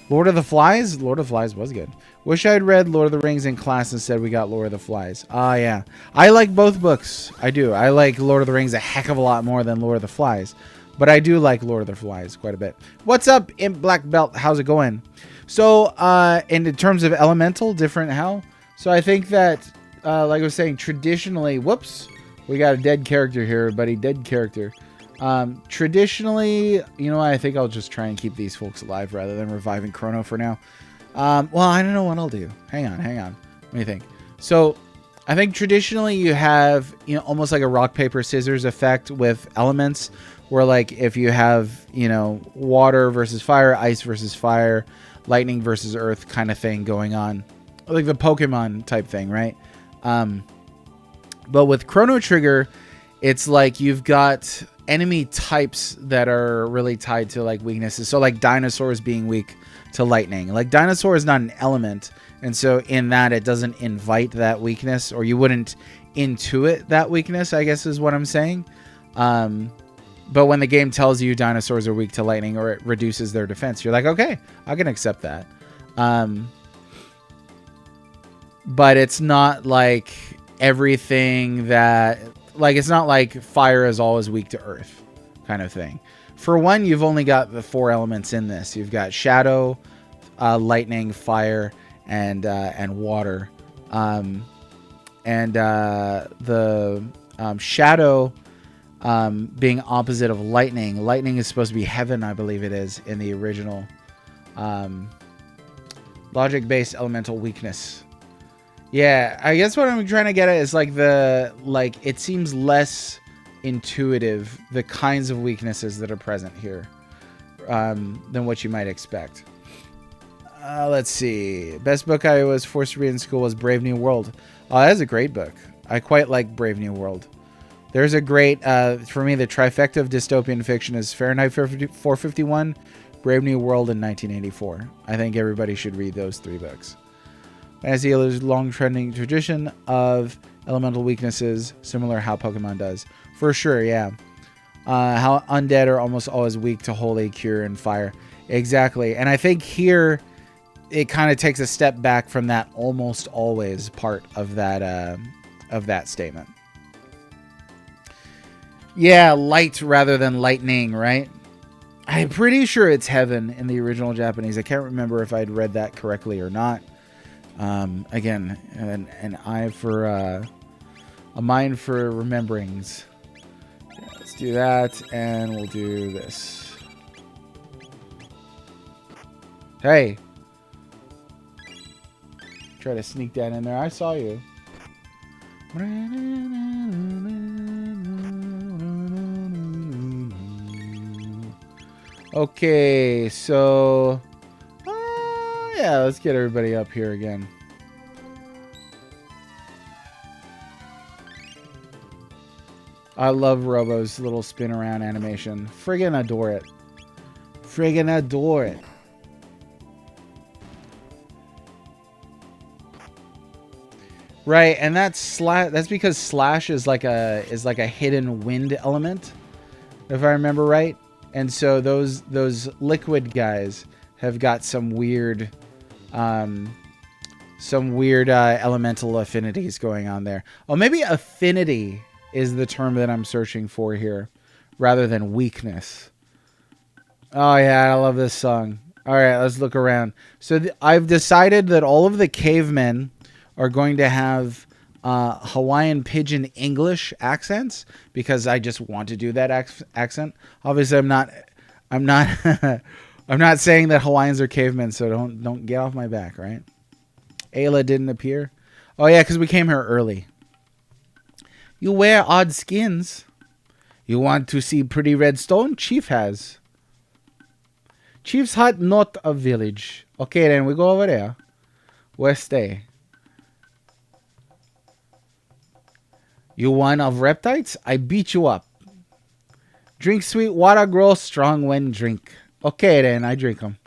A: Lord of the Flies? Lord of the Flies was good. Wish I'd read Lord of the Rings in class instead we got Lord of the Flies. Yeah. I like both books. I do. I like Lord of the Rings a heck of a lot more than Lord of the Flies. But I do like Lord of the Flies quite a bit. What's up, Imp Black Belt? How's it going? So, in terms of elemental, different how? So I think that, like I was saying, traditionally, whoops, we got a dead character here, everybody, dead character. Traditionally, you know, I think I'll just try and keep these folks alive rather than reviving Chrono for now. Well, I don't know what I'll do. Hang on. Let me think. So I think traditionally you have, you know, almost like a rock, paper, scissors effect with elements where, like, if you have, you know, water versus fire, ice versus fire, lightning versus earth kind of thing going on. Like the Pokemon type thing, right? But with Chrono Trigger, it's like you've got enemy types that are really tied to like weaknesses. So like dinosaurs being weak to lightning. Like dinosaur is not an element. And so in that, it doesn't invite that weakness, or you wouldn't intuit that weakness, I guess is what I'm saying. But when the game tells you dinosaurs are weak to lightning, or it reduces their defense, you're like, okay, I can accept that. But it's not like everything that, like, it's not like fire is always weak to earth kind of thing. For one, you've only got the 4 elements in this. You've got shadow, lightning, fire, and water. The shadow being opposite of lightning. Lightning is supposed to be heaven, I believe it is, in the original logic-based elemental weakness. Yeah, I guess what I'm trying to get at is like it seems less intuitive, the kinds of weaknesses that are present here, than what you might expect. Let's see. Best book I was forced to read in school was Brave New World. Oh, that is a great book. I quite like Brave New World. There's a great, for me, the trifecta of dystopian fiction is Fahrenheit 451, Brave New World, and 1984. I think everybody should read those 3 books. Fantasy Healer's long trending tradition of elemental weaknesses, similar how Pokemon does. For sure, yeah. How undead are almost always weak to holy, cure, and fire. Exactly. And I think here it kind of takes a step back from that almost always part of that statement. Yeah, light rather than lightning, right? I'm pretty sure it's heaven in the original Japanese. I can't remember if I'd read that correctly or not. Again, an eye for a mind for rememberings. Yeah, let's do that, and we'll do this. Hey, try to sneak that in there. I saw you. Okay, so yeah, let's get everybody up here again. I love Robo's little spin around animation. Friggin' adore it. Friggin' adore it. Right, and that's because slash is like a hidden wind element, if I remember right. And so those liquid guys have got some weird elemental affinities going on there. Oh, maybe affinity is the term that I'm searching for here, rather than weakness. Oh, yeah, I love this song. All right, let's look around. So I've decided that all of the cavemen are going to have Hawaiian Pidgin English accents because I just want to do that accent. Obviously, I'm not I'm not saying that Hawaiians are cavemen, so don't get off my back, right? Ayla didn't appear. Oh yeah, because we came here early. You wear odd skins. You want to see pretty red stone? Chief has. Chief's hut, not a village. Okay, then we go over there. Where stay? You one of reptites? I beat you up. Drink sweet water, grow strong when drink. Okay, then I drink them.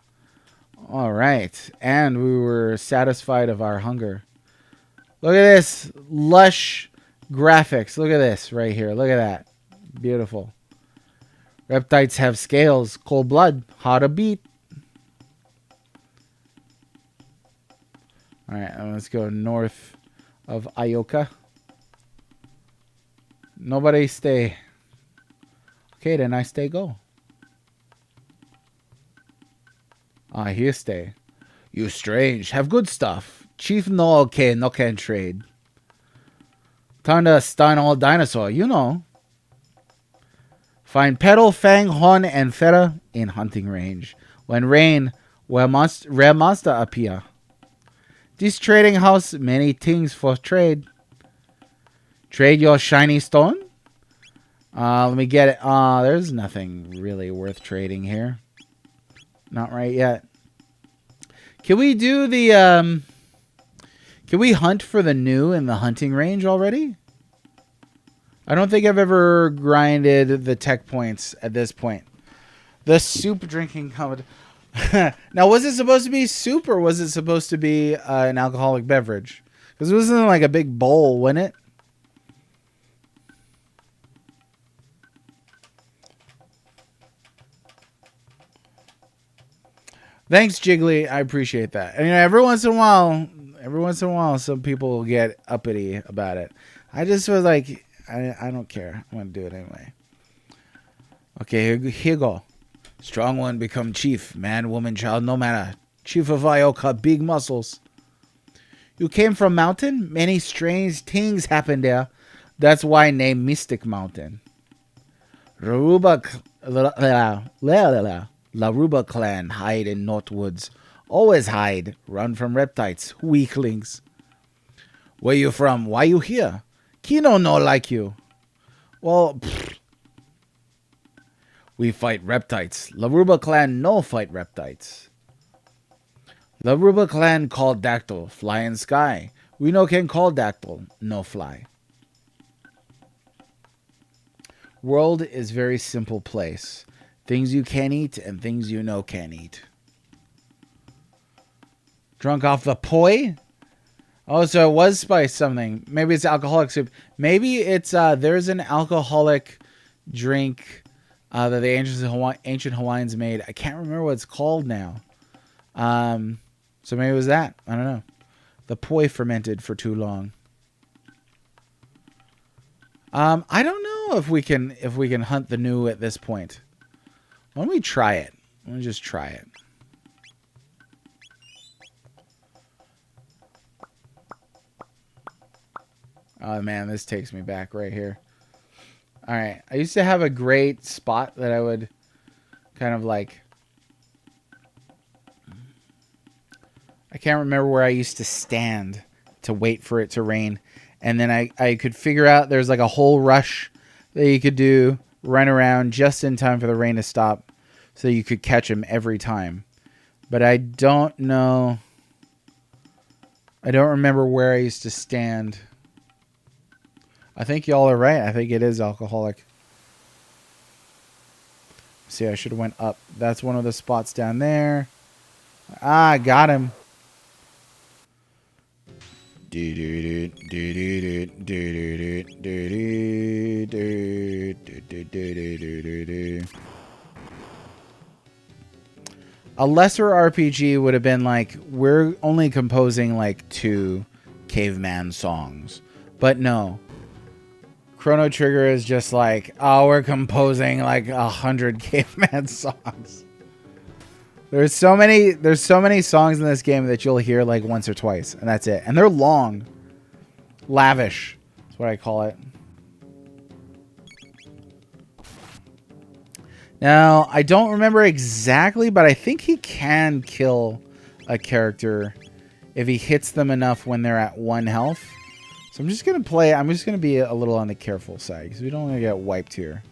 A: All right, and we were satisfied of our hunger. Look at this lush graphics. Look at this right here. Look at that. Beautiful. Reptites have scales, cold blood, hard to beat. All right, let's go north of Ioka. Nobody stay. Okay, then I stay go. Here stay. You strange, have good stuff. Chief no can trade. Time to stun all dinosaur, you know. Find Petal, Fang, Horn, and Feta in hunting range. When rain, rare monster appear. This trading house, many things for trade. Trade your shiny stone? Let me get it. There's nothing really worth trading here. Not right yet. Can we do the, can we hunt for the new in the hunting range already? I don't think I've ever grinded the tech points at this point. The soup drinking competition. Now, was it supposed to be soup or was it supposed to be an alcoholic beverage? Because it wasn't like a big bowl, wasn't it? Thanks, Jiggly. I appreciate that. And, you know, every once in a while, some people will get uppity about it. I just was like, I don't care. I'm going to do it anyway. Okay, here go. Strong one become chief. Man, woman, child, no matter. Chief of Ioka, big muscles. You came from mountain? Many strange things happened there. That's why named Mystic Mountain. Laruba clan hide in Northwoods. Always hide. Run from reptites. Weaklings. Where you from? Why you here? Kino no like you. Well, pfft. We fight reptites. Laruba clan no fight reptites. Laruba clan called Dactyl. Fly in sky. We no can call Dactyl. No fly. World is very simple place. Things you can eat and things you know can't eat. Drunk off the poi? Oh, so it was spice something. Maybe it's alcoholic soup. Maybe it's there's an alcoholic drink that the ancient Hawaiians made. I can't remember what it's called now. So maybe it was that. I don't know. The poi fermented for too long. I don't know if we can hunt the new at this point. Why don't we try it? Let me just try it. Oh man, this takes me back right here. All right, I used to have a great spot that I would kind of like. I can't remember where I used to stand to wait for it to rain. And then I could figure out there's like a whole rush that you could do, run around just in time for the rain to stop so you could catch him every time. But I don't know. I don't remember where I used to stand. I think y'all are right. I think it is alcoholic. See, I should have went up. That's one of the spots down there. Ah, got him. A lesser RPG would have been like, we're only composing like 2 caveman songs. But no. Chrono Trigger is just like, oh, we're composing like 100 caveman songs. There's so many songs in this game that you'll hear like once or twice, and that's it. And they're long. Lavish. That's what I call it. Now, I don't remember exactly, but I think he can kill a character if he hits them enough when they're at 1 health. So I'm just going to be a little on the careful side because we don't want to get wiped here.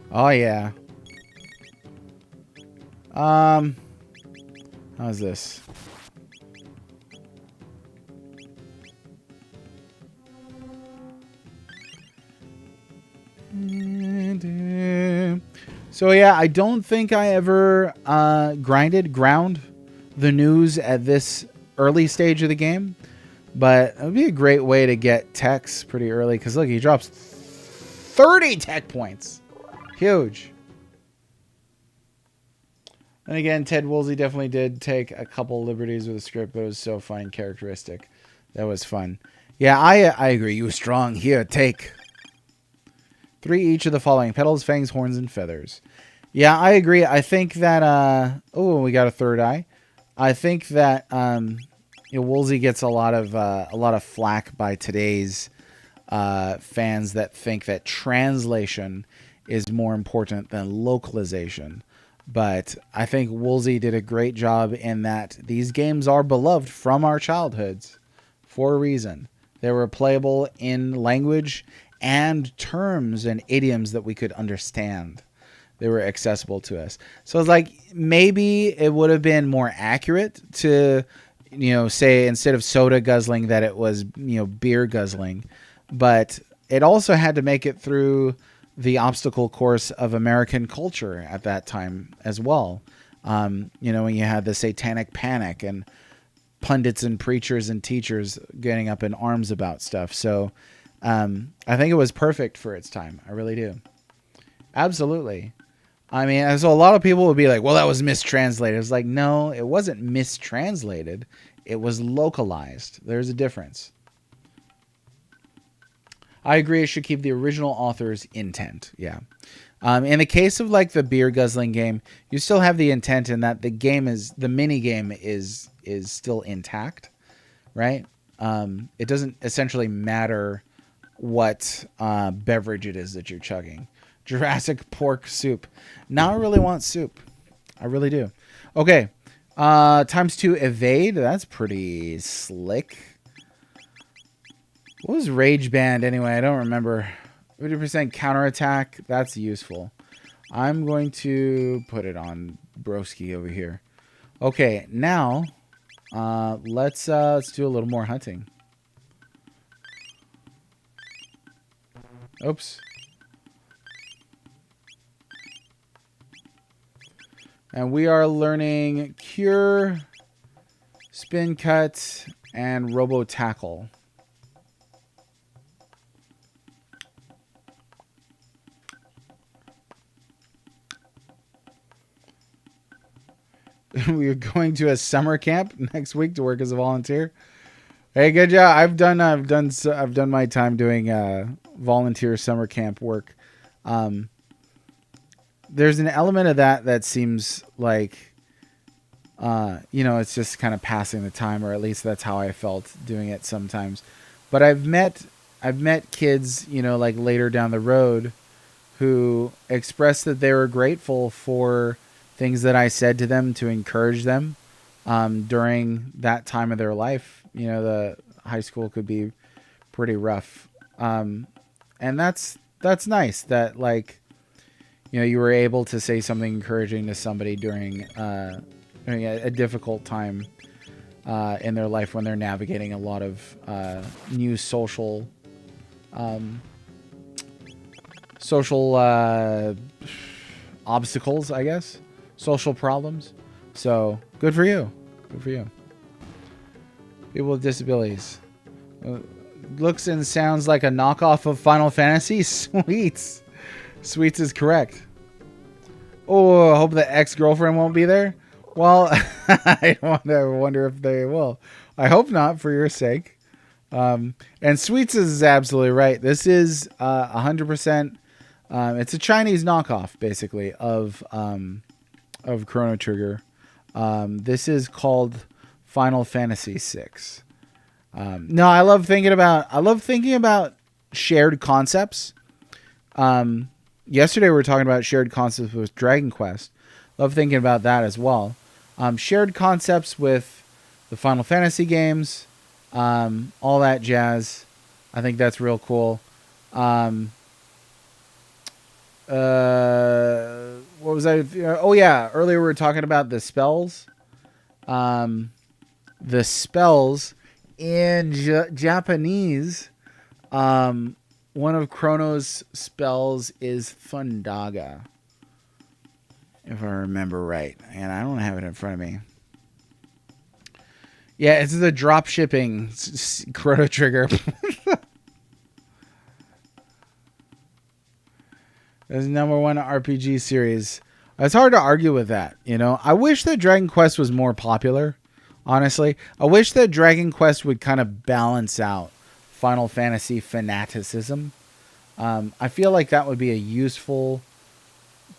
A: Oh yeah. How's this? So yeah, I don't think I ever ground the news at this early stage of the game, but it would be a great way to get techs pretty early because look, he drops 30 tech points. Huge. And again, Ted Woolsey definitely did take a couple liberties with the script, but it was so fun and characteristic. That was fun. Yeah, I agree. You strong. Here, take 3 each of the following: petals, fangs, horns, and feathers. Yeah, I agree. I think that oh, we got a third eye. I think that Woolsey gets a lot of flack by today's fans that think that translation is more important than localization. But I think Woolsey did a great job in that these games are beloved from our childhoods for a reason. They were playable in language and terms and idioms that we could understand. They were accessible to us. So it's like maybe it would have been more accurate to, say instead of soda guzzling that it was, beer guzzling. But it also had to make it through the obstacle course of American culture at that time as well. When you had the satanic panic and pundits and preachers and teachers getting up in arms about stuff. So I think it was perfect for its time. I really do. Absolutely. I mean, so a lot of people would be like, well, that was mistranslated. It's like, no, it wasn't mistranslated. It was localized. There's a difference. I agree. It should keep the original author's intent. Yeah. In the case of like the beer guzzling game, you still have the intent in that the mini game is still intact, right? It doesn't essentially matter what beverage it is that you're chugging. Jurassic pork soup. Now I really want soup. I really do. Okay. ×2 evade. That's pretty slick. What was Rage Band anyway? I don't remember. 50% counterattack. That's useful. I'm going to put it on Broski over here. Okay, now let's do a little more hunting. Oops. And we are learning Cure, Spin Cut, and Robo Tackle. We are going to a summer camp next week to work as a volunteer. Hey, good job. I've done my time doing volunteer summer camp work. There's an element of that seems like it's just kind of passing the time, or at least that's how I felt doing it sometimes. But I've met kids, like later down the road who expressed that they were grateful for things that I said to them to encourage them during that time of their life. The high school could be pretty rough. And that's nice that you were able to say something encouraging to somebody during a difficult time in their life when they're navigating a lot of new social obstacles, I guess. Social problems. So good for you. Good for you. People with disabilities. looks and sounds like a knockoff of Final Fantasy. Sweets. Sweets is correct. Oh, I hope the ex-girlfriend won't be there. Well, I wonder if they will. I hope not, for your sake. And Sweets is absolutely right. This is 100%. It's a Chinese knockoff, basically, of Chrono Trigger. This is called Final Fantasy VI. No, I love thinking about shared concepts. Yesterday we were talking about shared concepts with Dragon Quest. Love thinking about that as well. Shared concepts with the Final Fantasy games, all that jazz. I think that's real cool. What was I? Oh yeah, earlier we were talking about the spells. The spells in Japanese. One of Chrono's spells is Thundaga, if I remember right, and I don't have it in front of me. Yeah, it's the drop shipping Chrono Trigger. It's #1 RPG series. It's hard to argue with that, you know. I wish that Dragon Quest was more popular, honestly. I wish that Dragon Quest would kind of balance out Final Fantasy fanaticism. I feel like that would be a useful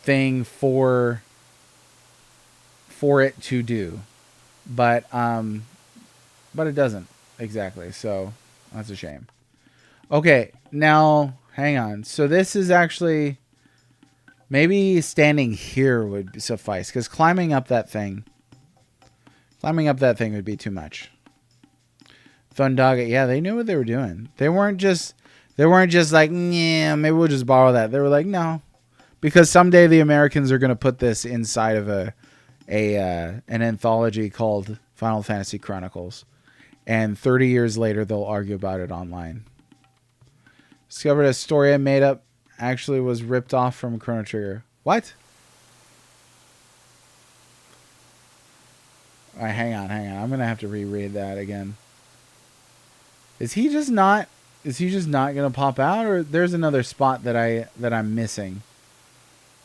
A: thing for it to do, but it doesn't exactly. So that's a shame. Okay, now hang on. So this is actually maybe standing here would suffice, because climbing up that thing would be too much. Thundaga, yeah, they knew what they were doing. They weren't just like, yeah, maybe we'll just borrow that. They were like, no, because someday the Americans are going to put this inside of an anthology called Final Fantasy Chronicles, and 30 years later they'll argue about it online. Discovered a story I made up actually was ripped off from Chrono Trigger. What? All right, hang on. I'm gonna have to reread that again. Is he just not gonna pop out, or there's another spot that I'm missing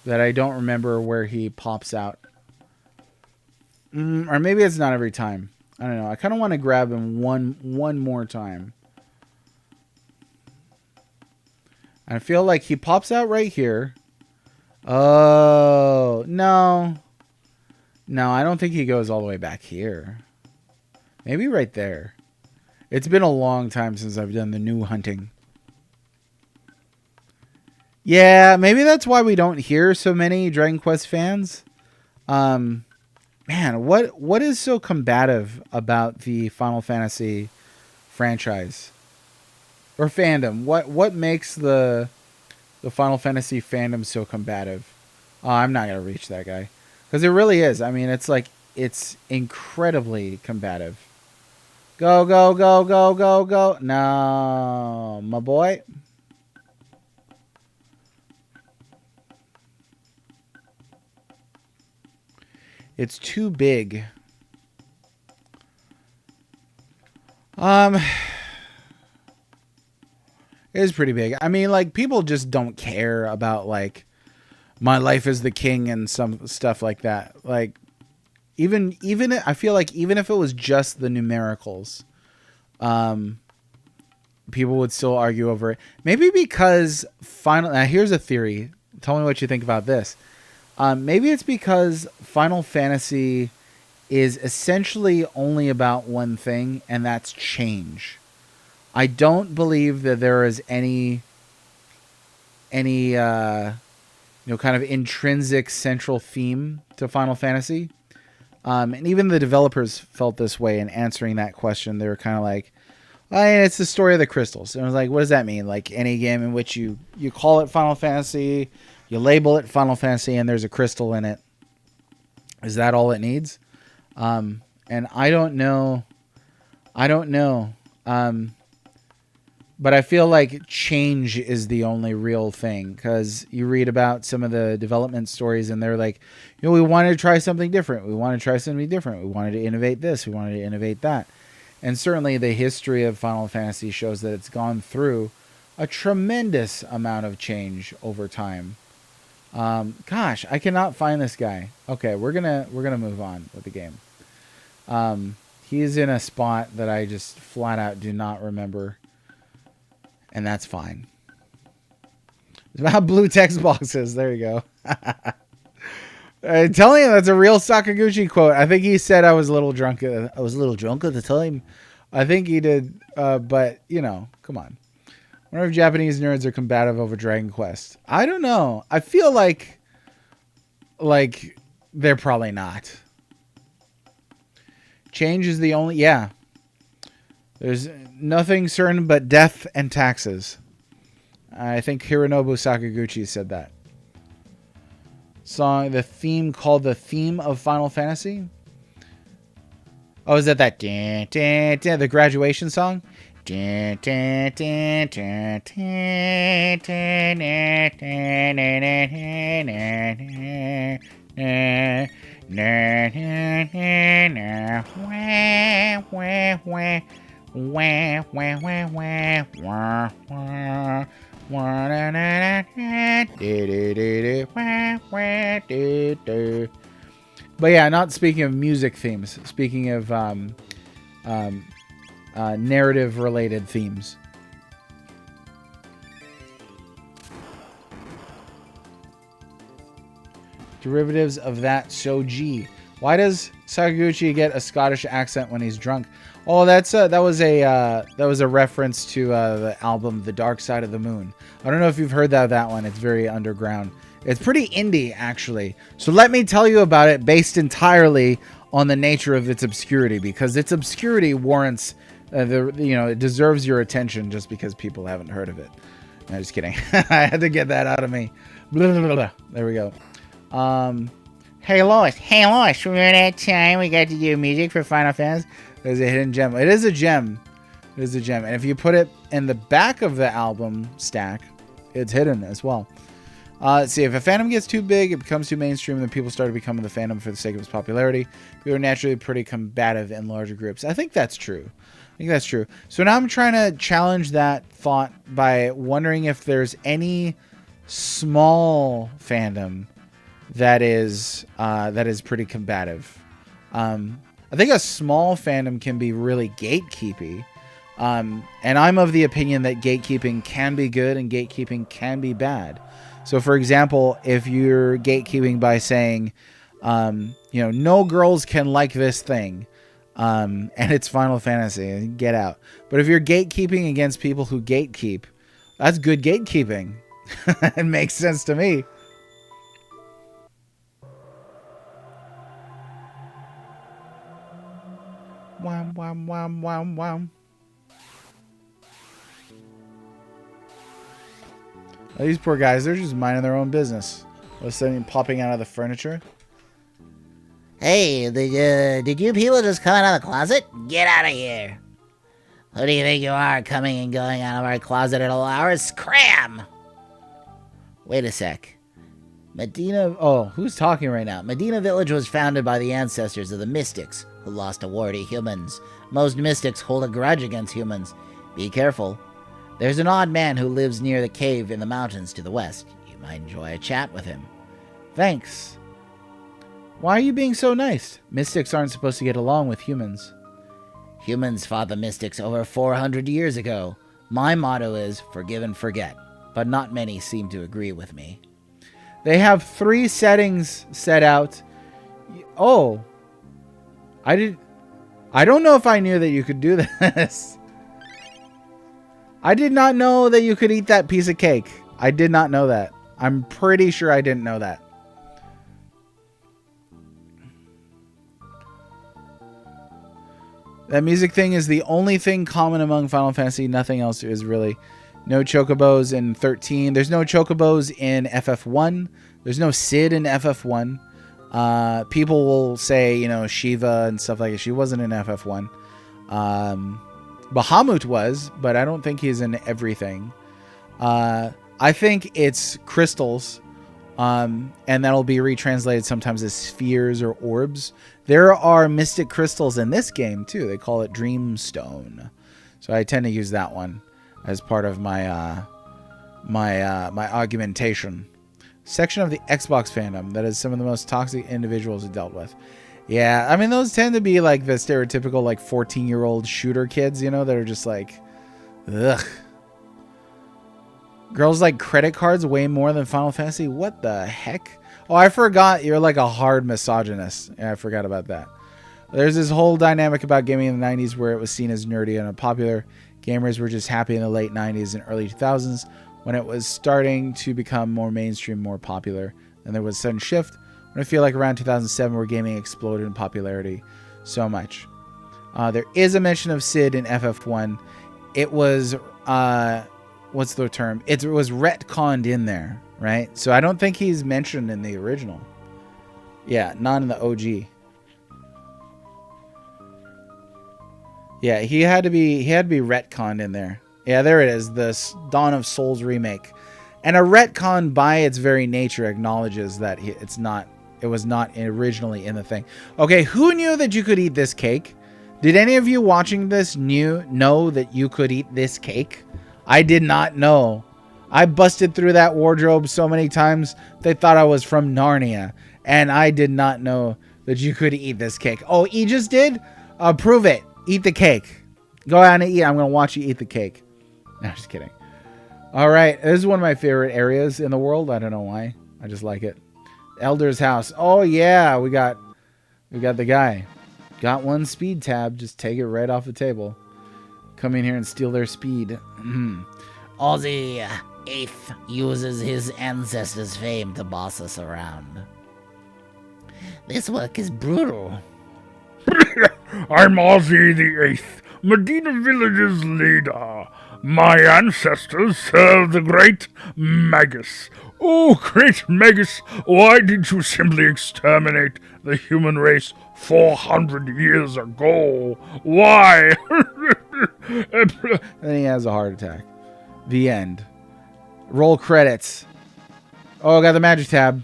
A: that I don't remember where he pops out? Or maybe it's not every time. I don't know. I kind of want to grab him one more time. I feel like he pops out right here. Oh, no. No, I don't think he goes all the way back here. Maybe right there. It's been a long time since I've done the new hunting. Yeah, maybe that's why we don't hear so many Dragon Quest fans. Man, what is so combative about the Final Fantasy franchise? Or fandom? What makes the Final Fantasy fandom so combative? Oh, I'm not gonna reach that guy, because it really is. I mean, it's incredibly combative. Go go go go go go! No, my boy. It's too big. It is pretty big. I mean, like, people just don't care about, like, my life as the king and some stuff like that. Like, even I feel like even if it was just the numericals, people would still argue over it. Maybe because now here's a theory. Tell me what you think about this. Maybe it's because Final Fantasy is essentially only about one thing, and that's change. I don't believe that there is any kind of intrinsic central theme to Final Fantasy. And even the developers felt this way in answering that question. They were kind of like, it's the story of the crystals. And I was like, what does that mean? Like, any game in which you call it Final Fantasy, you label it Final Fantasy, and there's a crystal in it. Is that all it needs? And I don't know. But I feel like change is the only real thing, because you read about some of the development stories and they're like, we wanted to try something different. We wanted to try something different. We wanted to innovate this. We wanted to innovate that. And certainly the history of Final Fantasy shows that it's gone through a tremendous amount of change over time. Gosh, I cannot find this guy. Okay, we're gonna move on with the game. He's in a spot that I just flat out do not remember, and that's fine. It's about blue text boxes. There you go. I'm telling you, that's a real Sakaguchi quote. I think he said I was a little drunk. I was a little drunk at the time. I think he did, but you know, come on. I wonder if Japanese nerds are combative over Dragon Quest. I don't know. I feel like they're probably not. Change is the only... Yeah. There's nothing certain but death and taxes. I think Hironobu Sakaguchi said that. Song, the theme called the theme of Final Fantasy. Oh, is that the graduation song? But yeah, not speaking of music themes, speaking of narrative related themes. Derivatives of that shoji. Why does Sakaguchi get a Scottish accent when he's drunk? Oh, that was a reference to the album The Dark Side of the Moon. I don't know if you've heard that one. It's very underground. It's pretty indie, actually. So let me tell you about it, based entirely on the nature of its obscurity, because its obscurity warrants it deserves your attention just because people haven't heard of it. No, just kidding. I had to get that out of me. Blah, blah, blah, blah. There we go. Hey Lois, remember that time we got to do music for Final Fantasy? There's a hidden gem. It is a gem. And if you put it in the back of the album stack, it's hidden as well. Let's see. If a fandom gets too big, it becomes too mainstream, and then people start becoming the fandom for the sake of its popularity. People are naturally pretty combative in larger groups. I think that's true. So now I'm trying to challenge that thought by wondering if there's any small fandom that is pretty combative. I think a small fandom can be really gatekeepy. And I'm of the opinion that gatekeeping can be good and gatekeeping can be bad. So, for example, if you're gatekeeping by saying, no girls can like this thing, and it's Final Fantasy, get out. But if you're gatekeeping against people who gatekeep, that's good gatekeeping. It makes sense to me. Wham, wham, wham, wham, wham. These poor guys, they're just minding their own business. All of a sudden, popping out of the furniture.
D: Hey, did you people just come out of the closet? Get out of here. Who do you think you are, coming and going out of our closet at all hours? Scram! Wait a sec.
A: Medina... Oh, who's talking right now?
D: Medina Village was founded by the ancestors of the Mystics, who lost a war to humans. Most Mystics hold a grudge against humans. Be careful. There's an odd man who lives near the cave in the mountains to the west. You might enjoy a chat with him.
A: Thanks. Why are you being so nice? Mystics aren't supposed to get along with humans.
D: Humans fought the Mystics over 400 years ago. My motto is forgive and forget, but not many seem to agree with me.
A: They have 3 settings set out. Oh. I don't know if I knew that you could do this. I did not know that you could eat that piece of cake. I did not know that. I'm pretty sure I didn't know that. That music thing is the only thing common among Final Fantasy. Nothing else is really. No chocobos in 13. There's no chocobos in FF1. There's no Cid in FF1. People will say, Shiva and stuff like that. She wasn't in FF1. Bahamut was, but I don't think he's in everything. I think it's crystals, and that'll be retranslated sometimes as spheres or orbs. There are mystic crystals in this game too. They call it Dreamstone. So I tend to use that one as part of my my argumentation. Section of the Xbox fandom that is some of the most toxic individuals it dealt with. Yeah, I mean, those tend to be like the stereotypical like 14-year-old shooter kids, you know, that are just like, ugh. Girls like credit cards way more than Final Fantasy. What the heck? Oh, I forgot you're like a hard misogynist. Yeah, I forgot about that. There's this whole dynamic about gaming in the 90s where it was seen as nerdy and unpopular. Gamers were just happy in the late 90s and early 2000s when it was starting to become more mainstream, more popular. And there was a sudden shift when I feel like around 2007 where gaming exploded in popularity so much. There is a mention of Sid in FF1. It was, what's the term? It was retconned in there, right? So I don't think he's mentioned in the original. Yeah, not in the OG. Yeah, he had to be retconned in there. Yeah, there it is. The Dawn of Souls remake. And a retcon by its very nature acknowledges that it was not originally in the thing. Okay, who knew that you could eat this cake? Did any of you watching this know that you could eat this cake? I did not know. I busted through that wardrobe so many times they thought I was from Narnia. And I did not know that you could eat this cake. Oh, Aegis did? Prove it. Eat the cake. Go out and eat. I'm going to watch you eat the cake. No, just kidding. All right. This is one of my favorite areas in the world. I don't know why. I just like it. Elder's house. Oh, yeah. We got the guy. Got one speed tab. Just take it right off the table. Come in here and steal their speed.
D: Ozzy 8th uses his ancestors' fame to boss us around. This work is brutal.
E: I'm Ozzy the Eighth, Medina Village's leader. My ancestors served the great Magus. Oh, great Magus, why did you simply exterminate the human race 400 years ago? Why?
A: And then he has a heart attack. The end. Roll credits. Oh, I got the magic tab.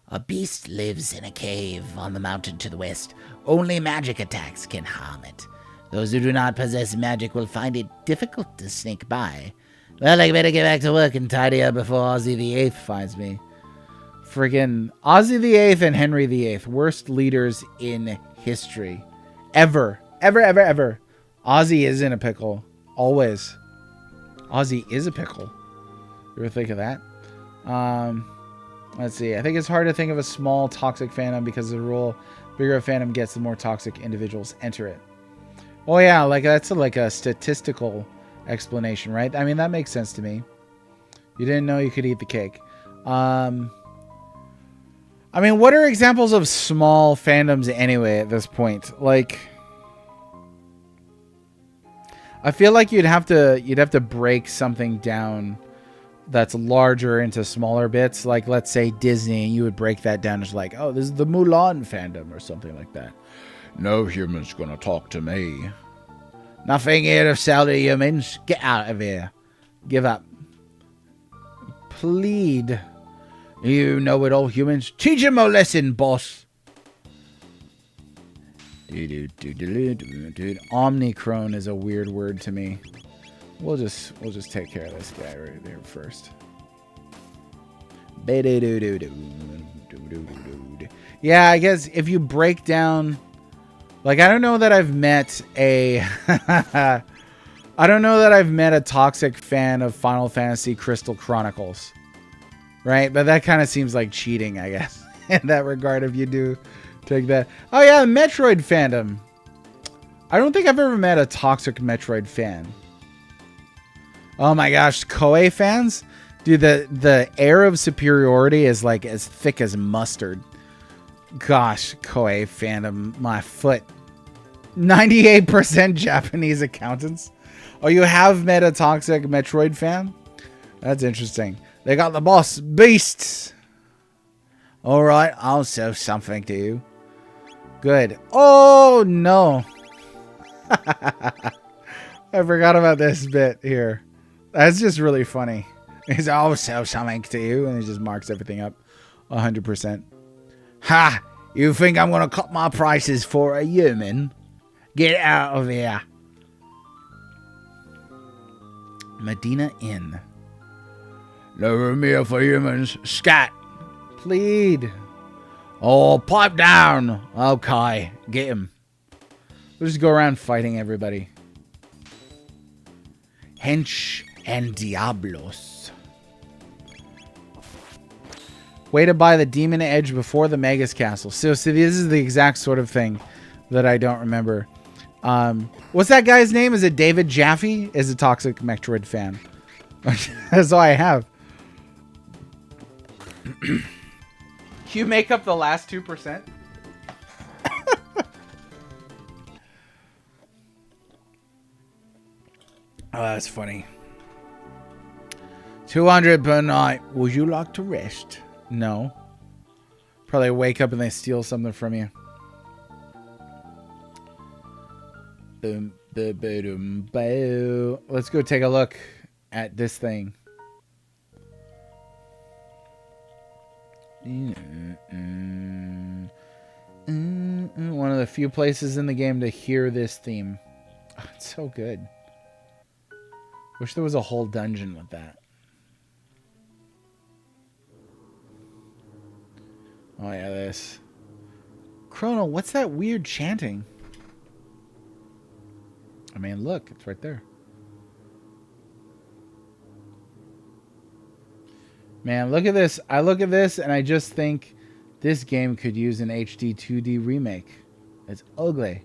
D: A beast lives in a cave on the mountain to the west. Only magic attacks can harm it. Those who do not possess magic will find it difficult to sneak by. Well, I better get back to work and tidy up before Ozzy the Eighth finds me.
A: Friggin' Ozzy the Eighth and Henry the Eighth, worst leaders in history. Ever. Ever, ever, ever. Ozzy is in a pickle. Always. Ozzy is a pickle. You ever think of that? Let's see. I think it's hard to think of a small toxic fandom because the rule, bigger a fandom gets, the more toxic individuals enter it. Oh yeah, like that's like a statistical explanation, right? I mean, that makes sense to me. You didn't know you could eat the cake. I mean, what are examples of small fandoms anyway at this point? Like, I feel like you'd have to break something down that's larger into smaller bits. Like, let's say Disney, and you would break that down as like, oh, this is the Mulan fandom or something like that.
B: No human's gonna talk to me.
A: Nothing here to sell to humans. Get out of here. Give up. Plead. You know-it-all humans. Teach them a lesson, boss. Omnicron is a weird word to me. We'll just take care of this guy right there first. Yeah, I guess if you break down, like, I don't know that I've met a toxic fan of Final Fantasy Crystal Chronicles. Right? But that kind of seems like cheating, I guess. In that regard, if you do take that. Oh yeah, Metroid fandom. I don't think I've ever met a toxic Metroid fan. Oh my gosh, Koei fans? Dude, the air of superiority is like as thick as mustard. Gosh, Koei fandom, my foot. 98% Japanese accountants. Oh, you have met a toxic Metroid fan? That's interesting. They got the boss beasts. All right, I'll sell something to you. Good. Oh, no. I forgot about this bit here. That's just really funny. He's I'll sell something to you, and he just marks everything up 100%. Ha!
B: You think I'm gonna cut my prices for a human? Get out of here.
A: Medina Inn.
B: No room here for humans. Scat.
A: Plead.
B: Oh, pipe down. Okay, get him.
A: We'll just go around fighting everybody.
B: Hench and Diablos.
A: Way to buy the Demon Edge before the Magus Castle. So this is the exact sort of thing that I don't remember. What's that guy's name? Is it David Jaffe? Is a Toxic Metroid fan. That's all I have. You make up the last 2%?
B: Oh, that's funny. 200 per night. Would you like to rest?
A: No. Probably wake up and they steal something from you. Boom, boom, boom, boom. Let's go take a look at this thing. One of the few places in the game to hear this theme. Oh, it's so good. Wish there was a whole dungeon with that. Oh yeah, this. Chrono, what's that weird chanting? I mean, look, it's right there. Man, look at this. I look at this and I just think this game could use an HD 2D remake. It's ugly.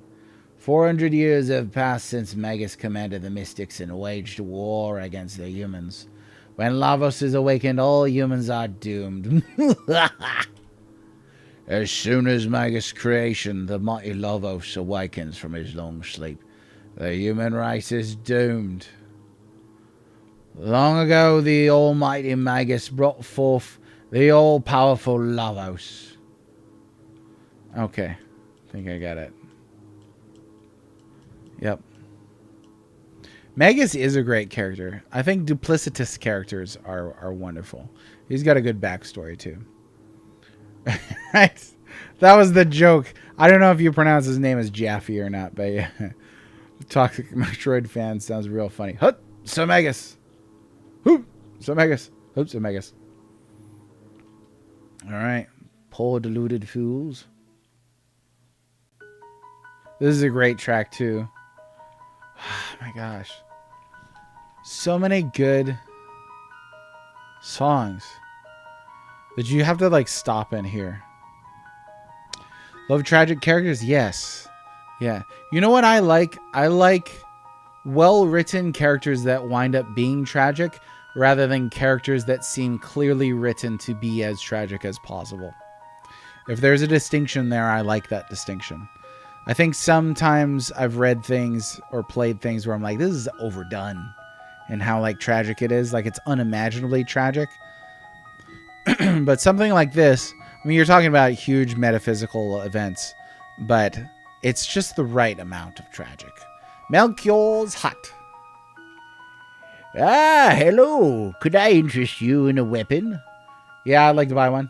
A: 400 years have passed since Magus commanded the Mystics and waged war against the humans. When Lavos is awakened, all humans are doomed.
B: As soon as Magus creation, the mighty Lavos awakens from his long sleep. The human race is doomed. Long ago, the almighty Magus brought forth the all-powerful Lavos.
A: Okay. I think I got it. Yep. Magus is a great character. I think duplicitous characters are wonderful. He's got a good backstory, too. Right? That was the joke. I don't know if you pronounce his name as Jaffe or not, but yeah. Toxic Metroid fan sounds real funny. Hut! So Magus! Hoop! So Magus! Hoop! So Magus. Alright. Poor deluded fools. This is a great track, too. Oh my gosh. So many good songs that you have to, like, stop in here. Love tragic characters? Yes. Yeah. You know what I like? I like well-written characters that wind up being tragic rather than characters that seem clearly written to be as tragic as possible. If there's a distinction there, I like that distinction. I think sometimes I've read things or played things where I'm like, this is overdone and how, like, tragic it is. Like, it's unimaginably tragic. But something like this, I mean, you're talking about huge metaphysical events, but it's just the right amount of tragic. Melchior's hut.
D: Ah, hello. Could I interest you in a weapon?
A: Yeah, I'd like to buy one.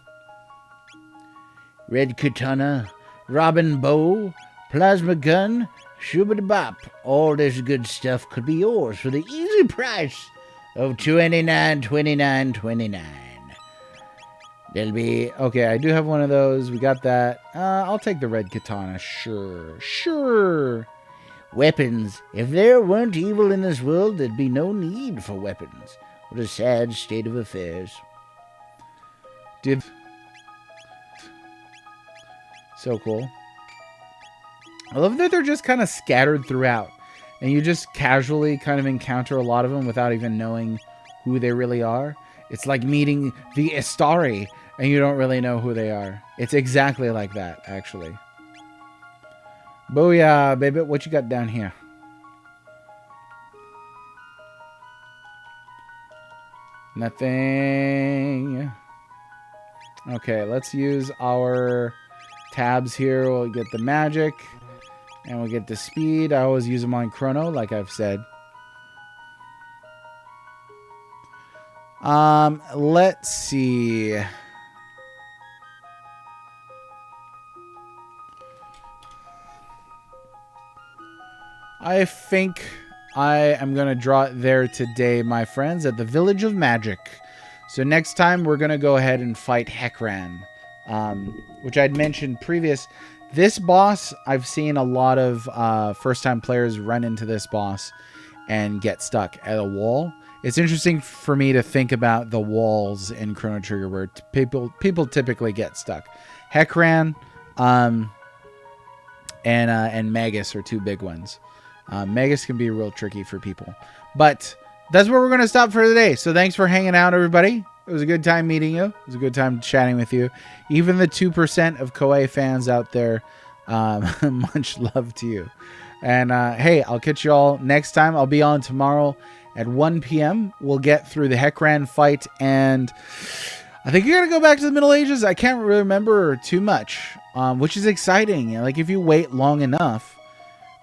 D: Red katana, robin bow, plasma gun, shubba-bop. All this good stuff could be yours for the easy price of $29.29.29. There'll be...
A: Okay, I do have one of those. We got that. I'll take the red katana. Sure. Sure.
D: Weapons. If there weren't evil in this world, there'd be no need for weapons. What a sad state of affairs.
A: Dude. So cool. I love that they're just kind of scattered throughout. And you just casually kind of encounter a lot of them without even knowing who they really are. It's like meeting the Istari and you don't really know who they are. It's exactly like that, actually. Booyah, baby. What you got down here? Nothing. Okay, let's use our tabs here. We'll get the magic. And we'll get the speed. I always use them on Chrono, like I've said. Let's see. I think I am going to draw it there today, my friends, at the Village of Magic. So next time, we're going to go ahead and fight Hekran, which I'd mentioned previous. This boss, I've seen a lot of first-time players run into this boss and get stuck at a wall. It's interesting for me to think about the walls in Chrono Trigger where people typically get stuck. Hekran and Magus are two big ones. Magus can be real tricky for people. But that's where we're going to stop for today. So thanks for hanging out, everybody. It was a good time meeting you. It was a good time chatting with you. Even the 2% of Koei fans out there, much love to you. And hey, I'll catch you all next time. I'll be on tomorrow at 1 p.m. We'll get through the Hekran fight, and I think you're going to go back to the Middle Ages. I can't really remember too much, which is exciting. Like, if you wait long enough,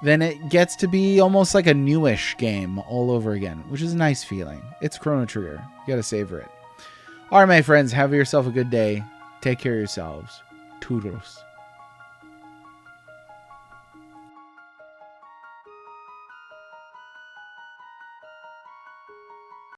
A: then it gets to be almost like a newish game all over again, which is a nice feeling. It's Chrono Trigger. You got to savor it. All right, my friends, have yourself a good day. Take care of yourselves. Toodles.